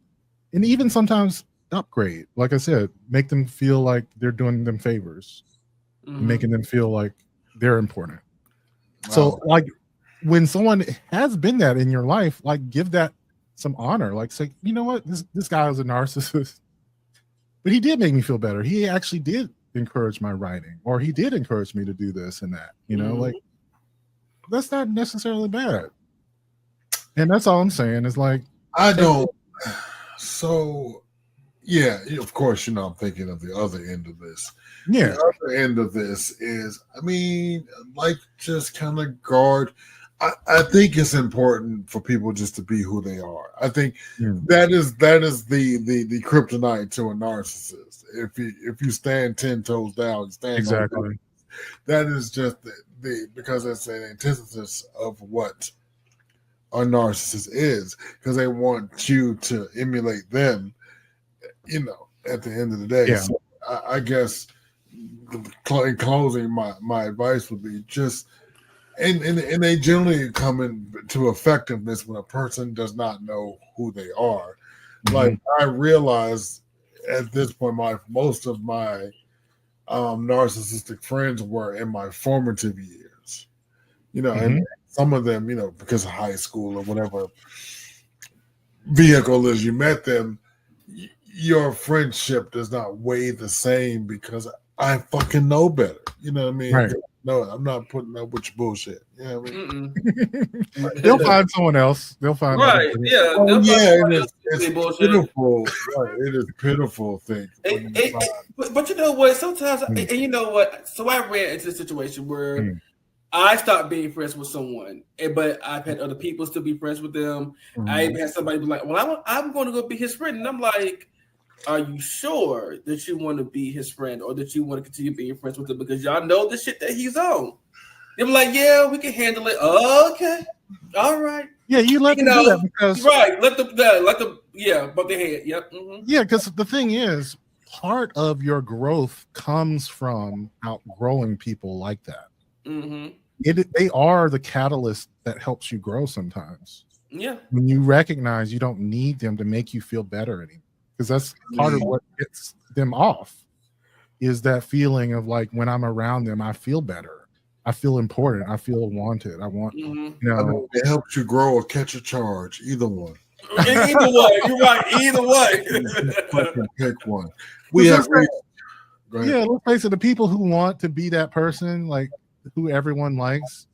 and even sometimes upgrade. Like I said, make them feel like they're doing them favors, making them feel like they're important. Wow. So like when someone has been that in your life, like give that some honor. Like say, you know what, this guy was a narcissist, but he did make me feel better. He actually did encourage my writing, or he did encourage me to do this and that. Like that's not necessarily bad. And that's all I'm saying is like I don't. So of course, I'm thinking of the other end of this. Yeah, the other end of this is, just kind of guard. I think it's important for people just to be who they are. I think that is the kryptonite to a narcissist. If you stand 10 toes down, stand exactly. Down, that is just because it's an antithesis of what a narcissist is, because they want you to emulate them. At the end of the day. Yeah. So I guess in closing, my advice would be just and they generally come into effectiveness when a person does not know who they are. Mm-hmm. Like I realized at this point, most of my narcissistic friends were in my formative years, and some of them, because of high school or whatever vehicle is you met them, your friendship does not weigh the same because I fucking know better. You know what I mean? Right. No, I'm not putting up with your bullshit. You know what I mean? They'll find someone else. They'll find right. Yeah. It's pitiful. Right. It is pitiful thing. But you know what? Sometimes, and you know what? So I ran into a situation where I stopped being friends with someone, but I've had other people still be friends with them. I even had somebody be like, "Well, I'm going to go be his friend," and I'm like, "Are you sure that you want to be his friend, or that you want to continue being friends with him because y'all know the shit that he's on?" They're like, "Yeah, we can handle it." Okay, all right. Yeah, you let them do that because let them bump their head. Yep. Yeah, because the thing is, part of your growth comes from outgrowing people like that. They are the catalyst that helps you grow sometimes. Yeah. When you recognize you don't need them to make you feel better anymore. Because that's part of what gets them off is that feeling of like when I'm around them, I feel better. I feel important. I feel wanted. I want, it helps you grow or catch a charge. Either one. Either one. You're right. Either one. Pick one. Let's face it, the people who want to be that person, like who everyone likes,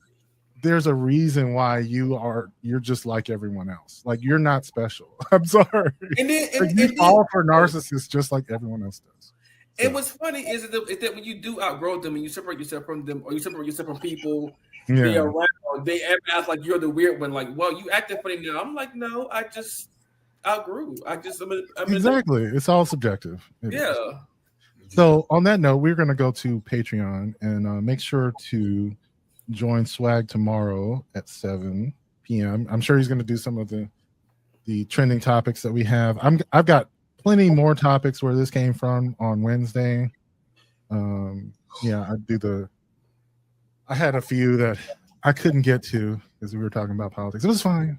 there's a reason why you're just like everyone else. Like you're not special. I'm sorry. You fall for narcissists just like everyone else does. So. And what's funny is that when you do outgrow them and you separate yourself from them, or you separate yourself from people they're around, they act like you're the weird one. Like, well, you acting funny now. I'm like, no, I just outgrew. Exactly. It's all subjective. Yeah. So on that note, we're going to go to Patreon and make sure to join Swag tomorrow at 7 p.m. I'm sure he's going to do some of the trending topics that we have. I've got plenty more topics where this came from on Wednesday. I had a few that I couldn't get to because we were talking about politics. It was fine.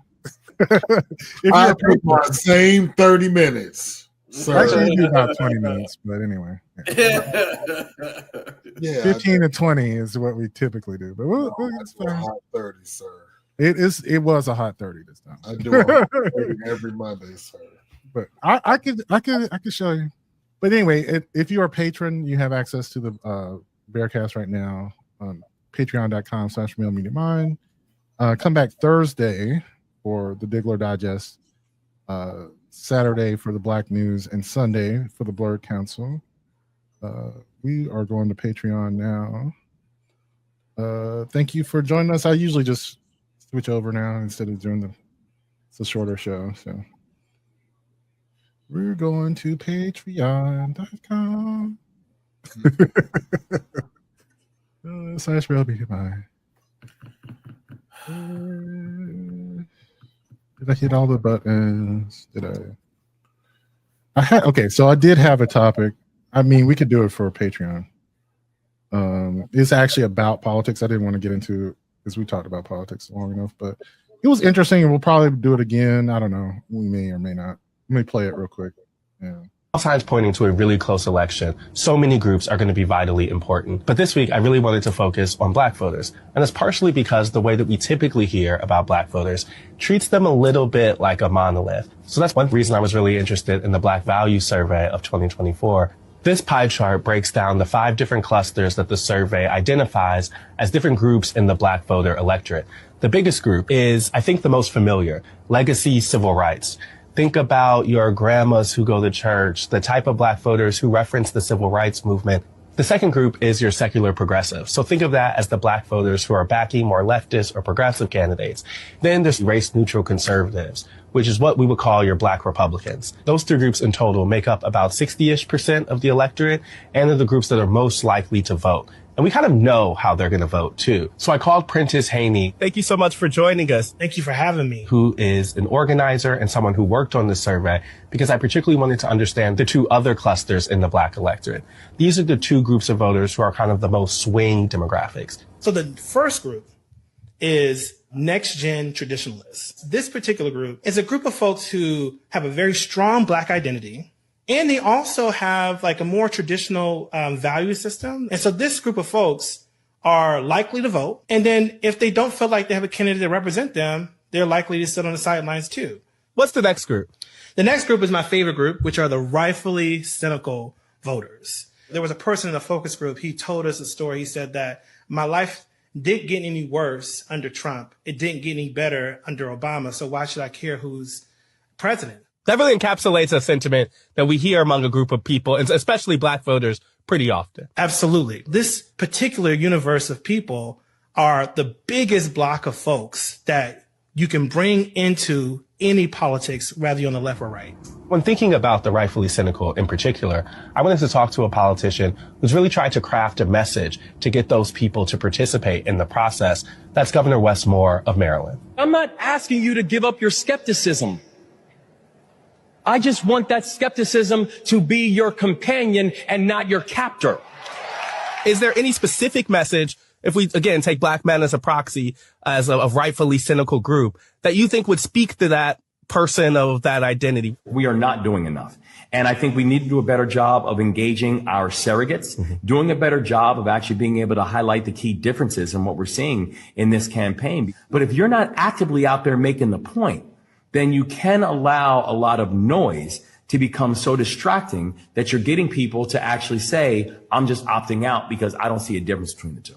I took my same 30 minutes. So actually, do about 20 minutes, but anyway. 15 to 20 is what we typically do. But it's fine. Hot 30, sir. It was a hot 30 this time. I do it every Monday, sir. But I could show you. But anyway, if you're a patron, you have access to the Bearcast right now on patreon.com/MailMediaMind. Come back Thursday for the Diggler Digest. Saturday for the Black News, and Sunday for the Blurred Council. We are going to Patreon now. Thank you for joining us. I usually just switch over now instead of doing the shorter show. So we're going to patreon.com. /RealMediaMind. Did I hit all the buttons? So I did have a topic. I mean, we could do it for a Patreon. It's actually about politics. I didn't want to get into it because we talked about politics long enough, but it was interesting, and we'll probably do it again. I don't know. We may or may not. Let me play it real quick. Yeah. All signs pointing to a really close election. So many groups are going to be vitally important. But this week, I really wanted to focus on Black voters. And it's partially because the way that we typically hear about Black voters treats them a little bit like a monolith. So that's one reason I was really interested in the Black Value Survey of 2024. This pie chart breaks down the 5 different clusters that the survey identifies as different groups in the Black voter electorate. The biggest group is, I think, the most familiar, legacy civil rights. Think about your grandmas who go to church, the type of Black voters who reference the civil rights movement. The second group is your secular progressives. So think of that as the Black voters who are backing more leftist or progressive candidates. Then there's race-neutral conservatives, which is what we would call your Black Republicans. Those 3 groups in total make up about 60-ish% of the electorate and are the groups that are most likely to vote. And we kind of know how they're going to vote, too. So I called Prentice Haney. Thank you so much for joining us. Thank you for having me. Who is an organizer and someone who worked on this survey, because I particularly wanted to understand the 2 other clusters in the Black electorate. These are the 2 groups of voters who are kind of the most swing demographics. So the first group is next gen traditionalists. This particular group is a group of folks who have a very strong Black identity, and they also have like a more traditional value system. And so this group of folks are likely to vote. And then if they don't feel like they have a candidate to represent them, they're likely to sit on the sidelines too. What's the next group? The next group is my favorite group, which are the rightfully cynical voters. There was a person in the focus group. He told us a story. He said that my life didn't get any worse under Trump. It didn't get any better under Obama. So why should I care who's president? That really encapsulates a sentiment that we hear among a group of people, and especially Black voters, pretty often. Absolutely. This particular universe of people are the biggest block of folks that you can bring into any politics, whether you're on the left or right. When thinking about the rightfully cynical in particular, I wanted to talk to a politician who's really tried to craft a message to get those people to participate in the process. That's Governor Wes Moore of Maryland. I'm not asking you to give up your skepticism. I just want that skepticism to be your companion and not your captor. Is there any specific message, if we, again, take Black men as a proxy, as a rightfully cynical group, that you think would speak to that person of that identity? We are not doing enough. And I think we need to do a better job of engaging our surrogates, doing a better job of actually being able to highlight the key differences in what we're seeing in this campaign. But if you're not actively out there making the point, then you can allow a lot of noise to become so distracting that you're getting people to actually say, I'm just opting out because I don't see a difference between the two.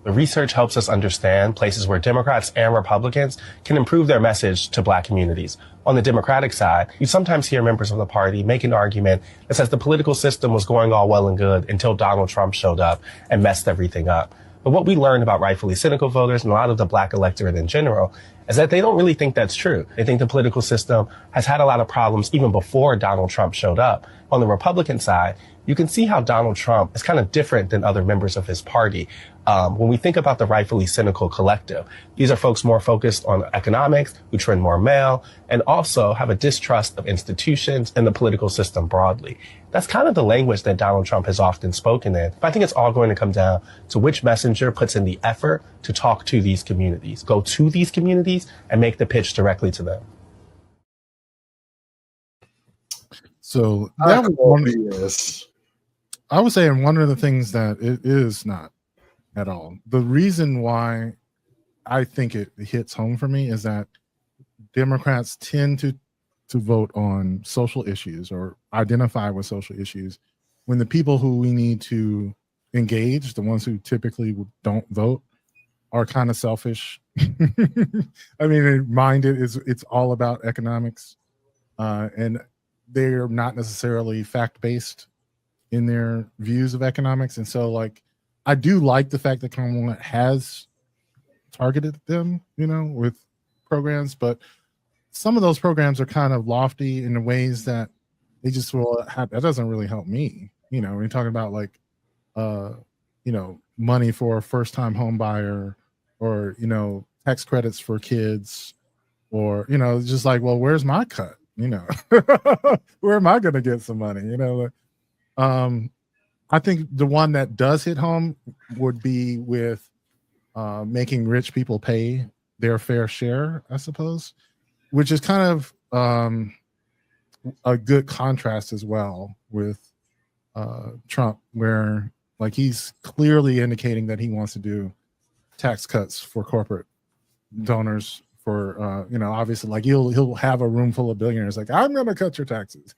The research helps us understand places where Democrats and Republicans can improve their message to Black communities. On the Democratic side, you sometimes hear members of the party make an argument that says the political system was going all well and good until Donald Trump showed up and messed everything up. But what we learned about rightfully cynical voters and a lot of the Black electorate in general is that they don't really think that's true. They think the political system has had a lot of problems even before Donald Trump showed up. On the Republican side, you can see how Donald Trump is kind of different than other members of his party. When we think about the rightfully cynical collective, these are folks more focused on economics, who trend more male, and also have a distrust of institutions and the political system broadly. That's kind of the language that Donald Trump has often spoken in. I think it's all going to come down to which messenger puts in the effort to talk to these communities, go to these communities, and make the pitch directly to them. So that was one. I was saying one of the things that it is not at all. The reason why I think it hits home for me is that Democrats tend to vote on social issues or identify with social issues when the people who we need to engage, the ones who typically don't vote, are kind of selfish. I mean, it's all about economics, and they're not necessarily fact-based in their views of economics. And so, like, I do like the fact that Kamala has targeted them, with programs, but some of those programs are kind of lofty in the ways that they just that doesn't really help me. When you're talking about like, money for a first-time home buyer, or tax credits for kids, or just like, well, where's my cut? Where am I going to get some money? I think the one that does hit home would be with making rich people pay their fair share, I suppose, which is kind of a good contrast as well with Trump, where like he's clearly indicating that he wants to do tax cuts for corporate donors. For obviously, like he'll have a room full of billionaires like, I'm going to cut your taxes,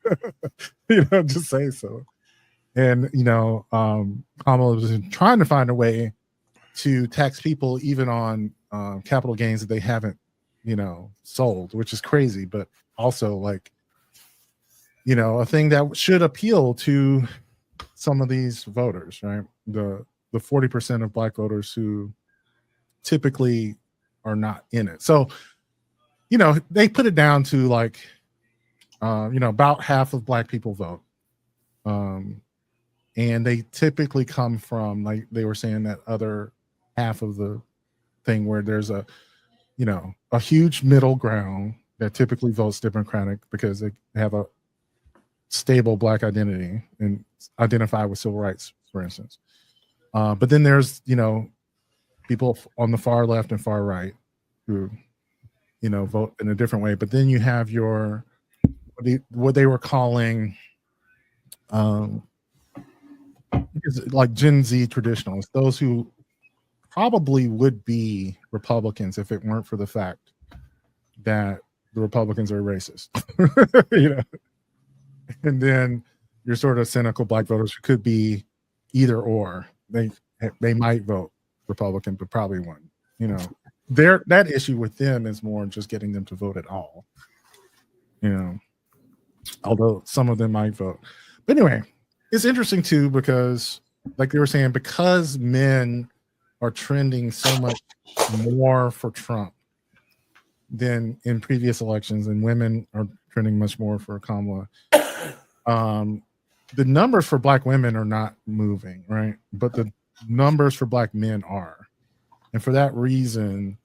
just say so. And Kamala was trying to find a way to tax people even on capital gains that they haven't sold, which is crazy, but also like a thing that should appeal to some of these voters, right? The 40% of Black voters who typically are not in it. So, they put it down to like, about half of Black people vote. And they typically come from, like they were saying, that other half of the thing where there's a huge middle ground that typically votes Democratic because they have a stable Black identity and identify with civil rights, for instance. But then there's, people on the far left and far right who, vote in a different way. But then you have your what they were calling like Gen Z traditionalists, those who probably would be Republicans if it weren't for the fact that the Republicans are racist. And then your sort of cynical black voters who could be either or. They might vote Republican, but probably wouldn't. That issue with them is more just getting them to vote at all. Although some of them might vote. But anyway, it's interesting too because, like they were saying, because men are trending so much more for Trump than in previous elections, and women are trending much more for Kamala. The numbers for black women are not moving, right? But the numbers for black men are. And for that reason,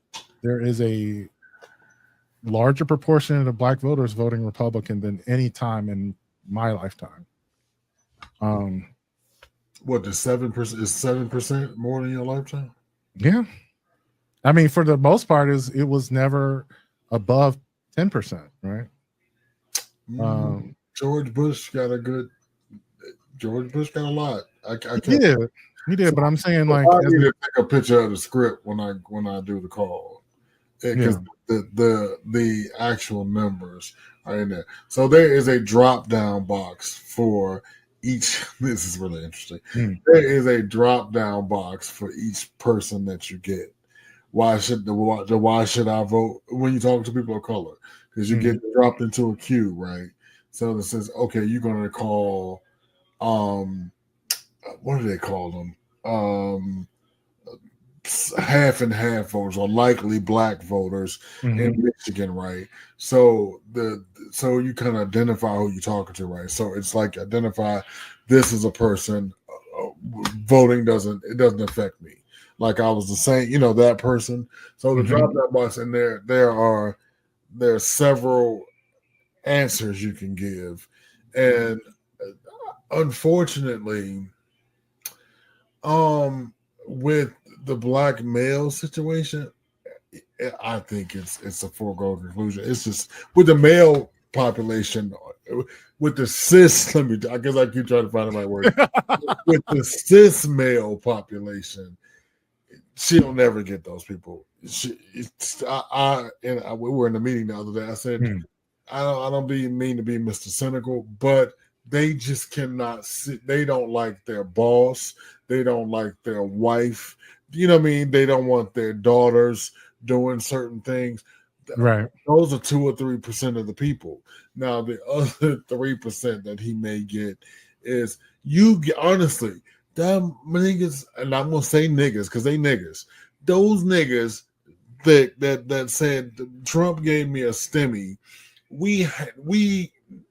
there is a larger proportion of black voters voting Republican than any time in my lifetime. What, the 7% is 7% more than your lifetime? Yeah. I mean, for the most part, it was never above 10%, right? George Bush got a lot. He did, but I'm saying, like, I need to take a picture of the script when I do the call, because the actual numbers are in there. So there is a drop down box for each. This is really interesting. There is a drop down box for each person that you get. Why should I vote when you talk to people of color? Because you get dropped into a queue, right? So it says, okay, you're going to call, what do they call them? Half and half voters, or likely black voters in Michigan, right? So you kind of identify who you're talking to, right? So it's like identify this is a person. Voting doesn't affect me. Like I was the same, that person. So the drop down box, and there are several answers you can give, and unfortunately, with the black male situation, I think it's a foregone conclusion. It's just with the male population, with the cis. I guess I keep trying to find the right word. With the cis male population, she'll never get those people. We were in a meeting the other day. I said, I don't mean to be Mr. Cynical, but they just cannot sit. They don't like their boss. They don't like their wife. You know what I mean? They don't want their daughters doing certain things. Right. Those are 2 or 3% of the people. Now, the other 3% that he may get is honestly, them niggas, and I'm gonna say niggas because they niggas. Those niggas that said Trump gave me a stimmy. We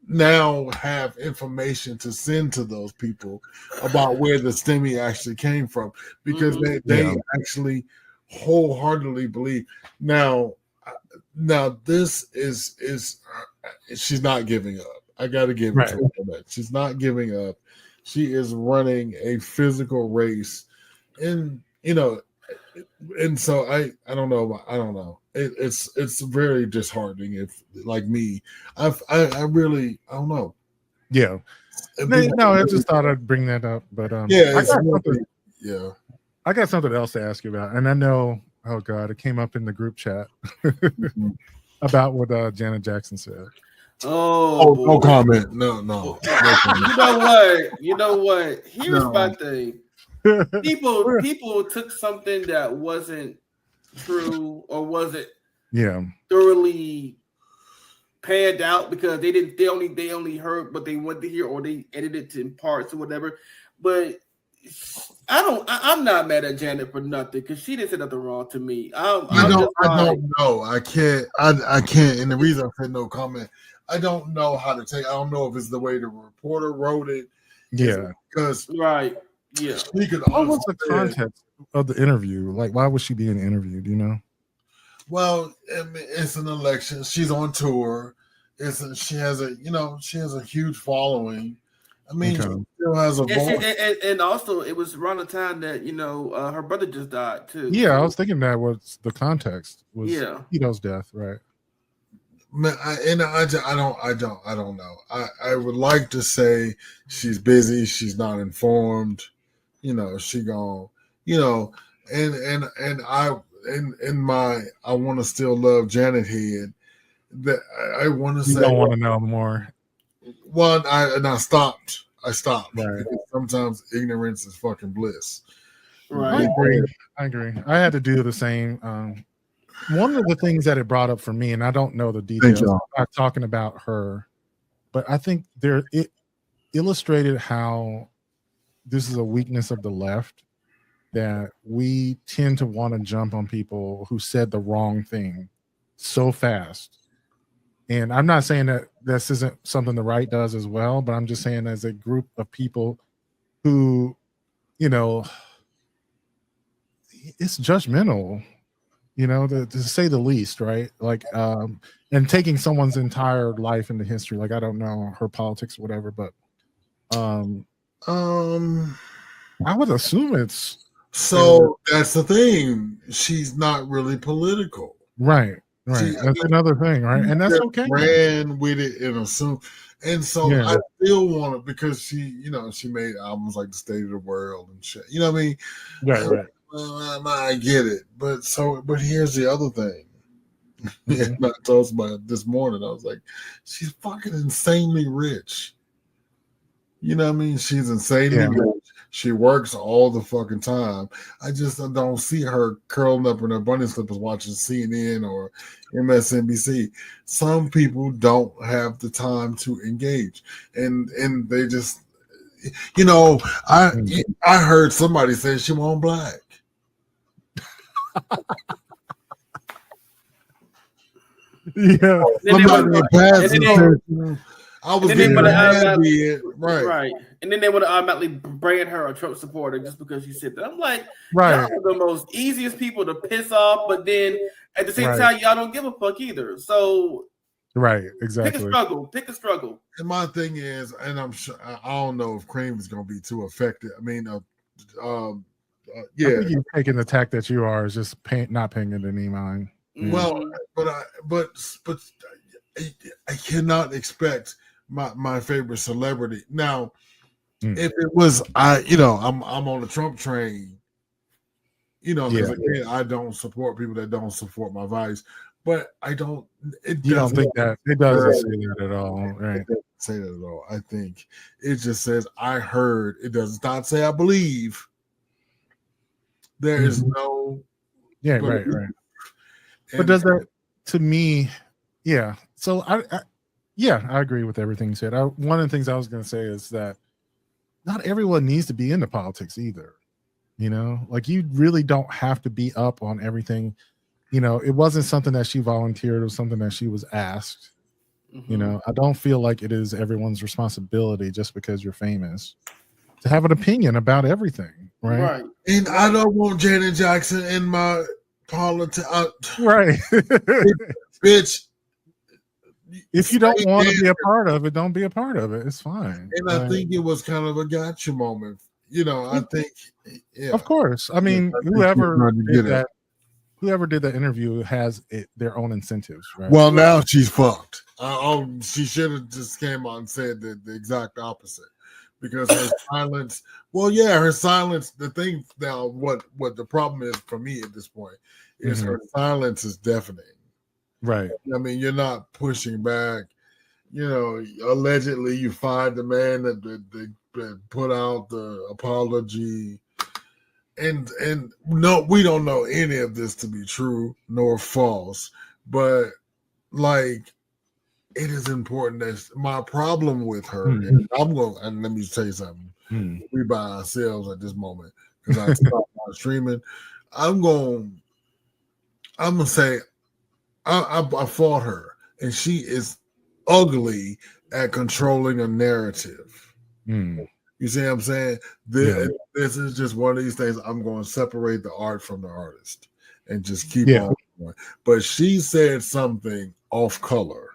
now have information to send to those people about where the stimmy actually came from, because they actually wholeheartedly believe. Now this is she's not giving up. I got to give it to her that she's not giving up. She is running a physical race, and and so I don't know. It's very disheartening. If like me, I really I don't know. Yeah. No, I just thought I'd bring that up, but I got something else to ask you about, and I know. Oh God, it came up in the group chat about what Janet Jackson said. Oh, no comment. No. You know what? Here's my thing. People took something that wasn't true or wasn't thoroughly panned out because they only heard what they wanted to hear, or they edited it in parts or whatever. But I'm not mad at Janet for nothing because she didn't say nothing wrong to me. I don't know. I can't. And the reason I said no comment, I don't know how to take. I don't know if it's the way the reporter wrote it. Yeah. Because right. Yeah. What was the context of the interview? Like, why was she being interviewed? You know? Well, it's an election. She's on tour. She has a huge following, I mean, she still has a voice. And also, it was around the time that her brother just died too. Yeah, I was thinking that was the context. Was Yeah. Tito's death, right? Man, I don't know. I would like to say she's busy, she's not informed. She gone. And I in my I want to still love Janet head. That I want to say. You don't want to know more. One, I stopped. Right. Because sometimes ignorance is fucking bliss. Right. I agree. I had to do the same. One of the things that it brought up for me, and I don't know the details, I'm not talking about her, but I think it illustrated how this is a weakness of the left, that we tend to want to jump on people who said the wrong thing so fast. And I'm not saying that this isn't something the right does as well, but I'm just saying as a group of people who, it's judgmental, to say the least, right? Like, and taking someone's entire life into history. Like, I don't know her politics or whatever, but I would assume it's that's the thing. She's not really political, right? That's another thing, right? And that's okay. Ran with it and assumed, and so I still want it because she made albums like The State of the World and shit. You know what I mean? Right. I get it, but here's the other thing. I told somebody this morning. I was like, she's fucking insanely rich. You know what I mean? She's insanely rich. She works all the fucking time. I don't see her curling up in her bunny slippers watching CNN or MSNBC. Some people don't have the time to engage, and they just, I heard somebody say she won't black. Yeah. I was getting right, and then they would automatically brand her a Trump supporter just because she said that. I'm like, right, y'all are the most easiest people to piss off, but then at the same time, y'all don't give a fuck either. So, right, exactly. Pick a struggle. And my thing is, and I'm sure I don't know if Cream is going to be too affected. I mean, I think you're taking the tack that you are is just not paying it any mind. Well, but I cannot expect my favorite celebrity. Now, if it was I'm on the Trump train, because again, I don't support people that don't support my vice, but I don't. You don't think that it doesn't say that at all, right? It doesn't say that at all. I think it just says I heard. It does not say I believe. There is no. Yeah, right. But does that, to me, yeah. So I agree with everything you said. One of the things I was going to say is that not everyone needs to be into politics either. Like you really don't have to be up on everything. It wasn't something that she volunteered. It was something that she was asked. I don't feel like it is everyone's responsibility just because you're famous to have an opinion about everything, right? And I don't want Janet Jackson in my politics. Right. Bitch. If you don't want to be a part of it, don't be a part of it. It's fine. And I think it was kind of a gotcha moment. I think, of course. I mean, whoever did that interview has their own incentives, right? Well, now she's fucked. She should have just came on and said the exact opposite, because her silence. Well, yeah, her silence. The thing now, what the problem is for me at this point is her silence is deafening. Right. I mean, you're not pushing back. Allegedly, you fired the man that put out the apology, and no, we don't know any of this to be true nor false. But like, it is important that my problem with her, and let me tell you something. We by ourselves at this moment because I stopped my streaming. I'm gonna say. I fought her, and she is ugly at controlling a narrative. You see what I'm saying? This is just one of these things. I'm going to separate the art from the artist and just keep on going. But she said something off color,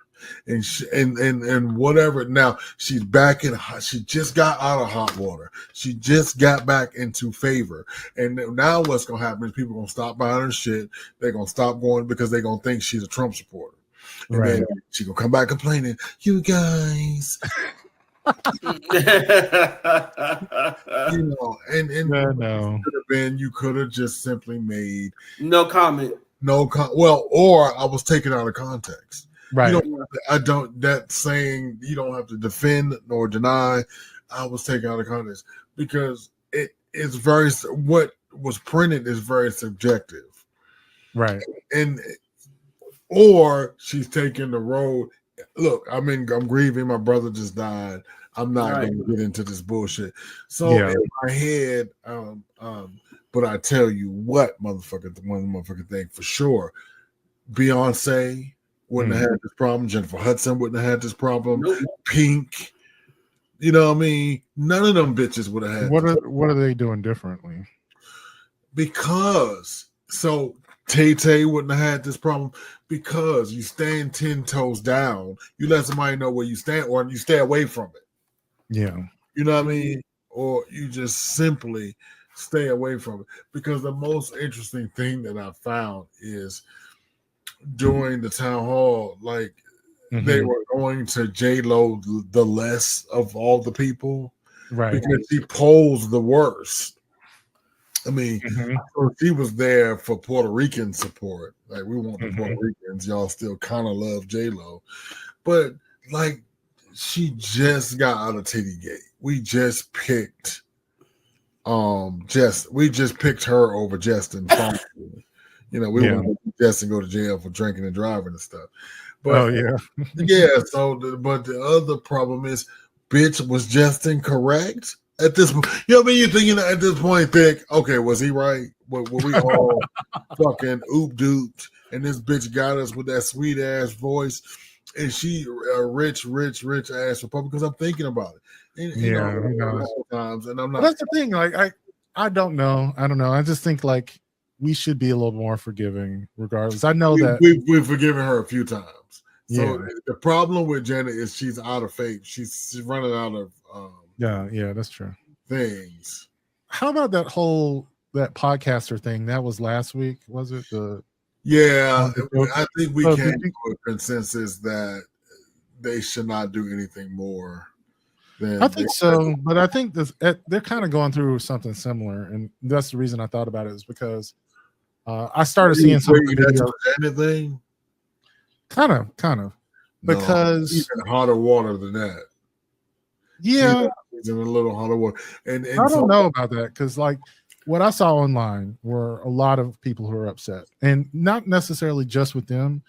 and whatever. Now she's back in. She just got out of hot water. She just got back into favor. And now what's gonna happen is people gonna stop buying her shit. They're gonna stop going because they're gonna think she's a Trump supporter. And then she gonna come back complaining, you guys. You could have just simply made no comment. Or I was taken out of context. Right. That saying you don't have to defend nor deny. I was taken out of context because it is very, what was printed is very subjective. Right. Or she's taking the road. Look, I'm grieving. My brother just died. I'm not going to get into this bullshit. So in my head, but I tell you what, one motherfucking thing for sure. Beyonce wouldn't have had this problem. Jennifer Hudson wouldn't have had this problem. Nope. Pink, you know what I mean? None of them bitches would have had. What are they doing differently? Because Tay-Tay wouldn't have had this problem because you stand 10 toes down. You let somebody know where you stand, or you stay away from it. Yeah. You know what I mean? Or you just simply stay away from it. Because the most interesting thing that I found is during the town hall, like they were going to J-Lo the less of all the people. Right. Because she posed the worst. I mean, she was there for Puerto Rican support. Like, we want the Puerto Ricans. Y'all still kind of love J-Lo. But, like, she just got out of Titty Gate. We just picked picked her over Justin. We want Justin go to jail for drinking and driving and stuff. But but the other problem is, bitch, was Justin correct? At this point, you know what I mean? You're thinking at this point, think, okay, was he right? Were we all fucking oop-duped, and this bitch got us with that sweet ass voice, and she a rich ass Republican? Because I'm thinking about it. Times, and I'm not. That's the thing. Like, I don't know. I just think like we should be a little more forgiving, regardless. I know that we've forgiven her a few times. So the problem with Janet is she's out of faith. She's running out of. Yeah, that's true. Things. How about that podcaster thing? That was last week, was it? I think we came to a consensus that they should not do anything more. I think so, but I think they're kind of going through something similar, and that's the reason I thought about it, is because I started seeing some thing. Kind of, because even hotter water than that. Yeah, in a little hotter water. And I don't know about that, because like what I saw online were a lot of people who are upset, and not necessarily just with them,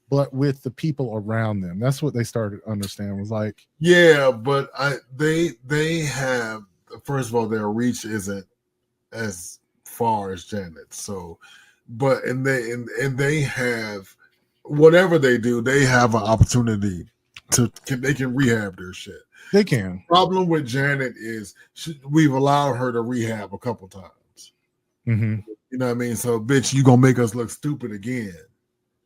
but with the people around them. That's what they started to understand, was like, but they have, first of all, their reach isn't as far as Janet. So, but and they have, whatever they do, they have an opportunity they can rehab their shit. They can. Problem with Janet is we've allowed her to rehab a couple times. You know what I mean? So, bitch, you gonna make us look stupid again.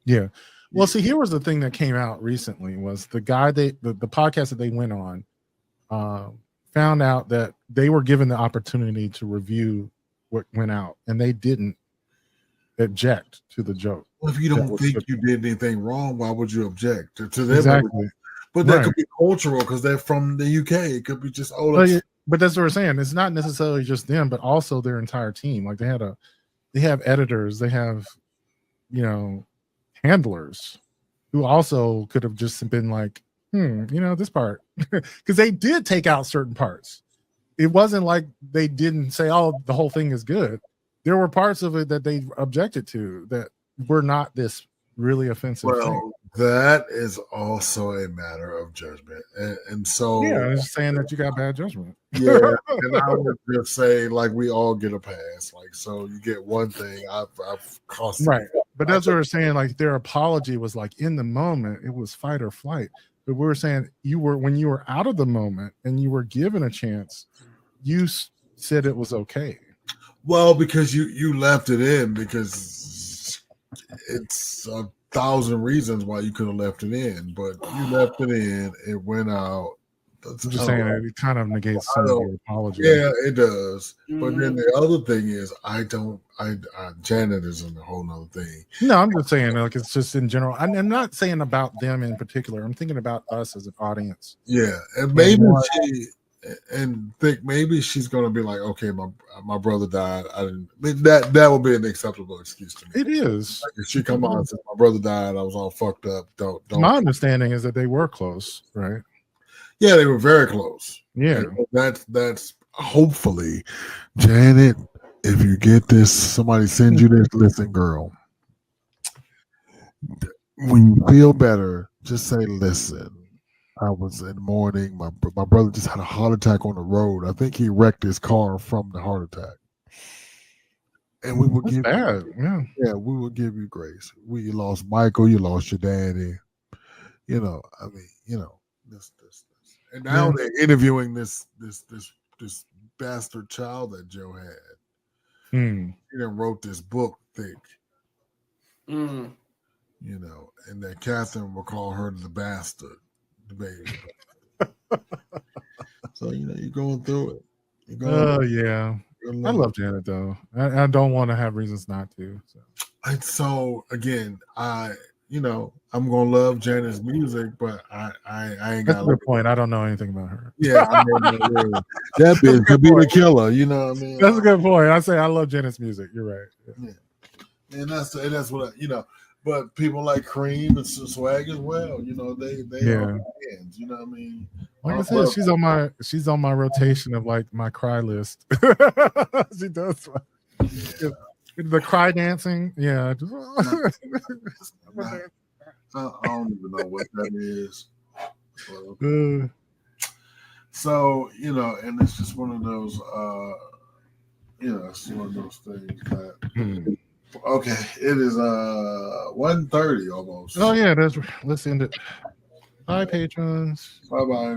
Yeah. Well, see, here was the thing that came out recently, was the guy the podcast that they went on found out that they were given the opportunity to review what went out, and they didn't object to the joke. Well, if you don't think you did anything wrong, why would you object to them? Exactly. But that could be cultural, because they're from the UK. It could be just but that's what we're saying. It's not necessarily just them, but also their entire team. Like they have editors, they have, handlers who also could have just been like, this part, because they did take out certain parts. It wasn't like they didn't say, oh, the whole thing is good. There were parts of it that they objected to that were not this really offensive thing. That is also a matter of judgment, and so I'm just saying that you got bad judgment. Yeah, and I would just say, like, we all get a pass. Like, so you get one thing. I've cost right, but that's what we're saying. Like, their apology was like in the moment, it was fight or flight. But we were saying when you were out of the moment and you were given a chance, you said it was okay. Well, because you left it in, because it's a 1,000 reasons why you could have left it in, but you left it in. It went out. I'm just saying it kind of negates some of your apology. Yeah, it does. But then the other thing is, Janet is in a whole nother thing. No, I'm just saying, like, it's just in general. I'm not saying about them in particular. I'm thinking about us as an audience. Yeah, and maybe maybe she's gonna be like, okay, my brother died. I didn't. That would be an acceptable excuse to me. It is. Like if she come on and says, my brother died, I was all fucked up. Don't. My understanding is that they were close, right? Yeah, they were very close. Yeah, that's hopefully, Janet. If you get this, somebody sends you this. Listen, girl. When you feel better, just say, "Listen, I was in the morning. My brother just had a heart attack on the road. I think he wrecked his car from the heart attack." And we will give you, we will give you grace. You lost Michael, you lost your daddy. This. And now they're interviewing this bastard child that Joe had. He done wrote this book, thick. And that Catherine will call her the bastard, the baby. So you're going through it. Yeah. I love Janet though. I don't want to have reasons not to. So again, I'm gonna love Janet's music, but I ain't got. That's a good point. I don't know anything about her. Yeah, that bitch could be the killer. You know what I mean? That's a good point. I say I love Janet's music. You're right. Yeah. And that's what But people like Cream and Swag as well. They are fans. You know what I mean? Like I said, she's on my rotation of like my cry list. She does. Yeah. The cry dancing, yeah. I don't even know what that is. So, and it's just one of those, it's one of those things that. Okay, it is 1:30 almost. Oh yeah, let's end it. Bye, patrons. Bye.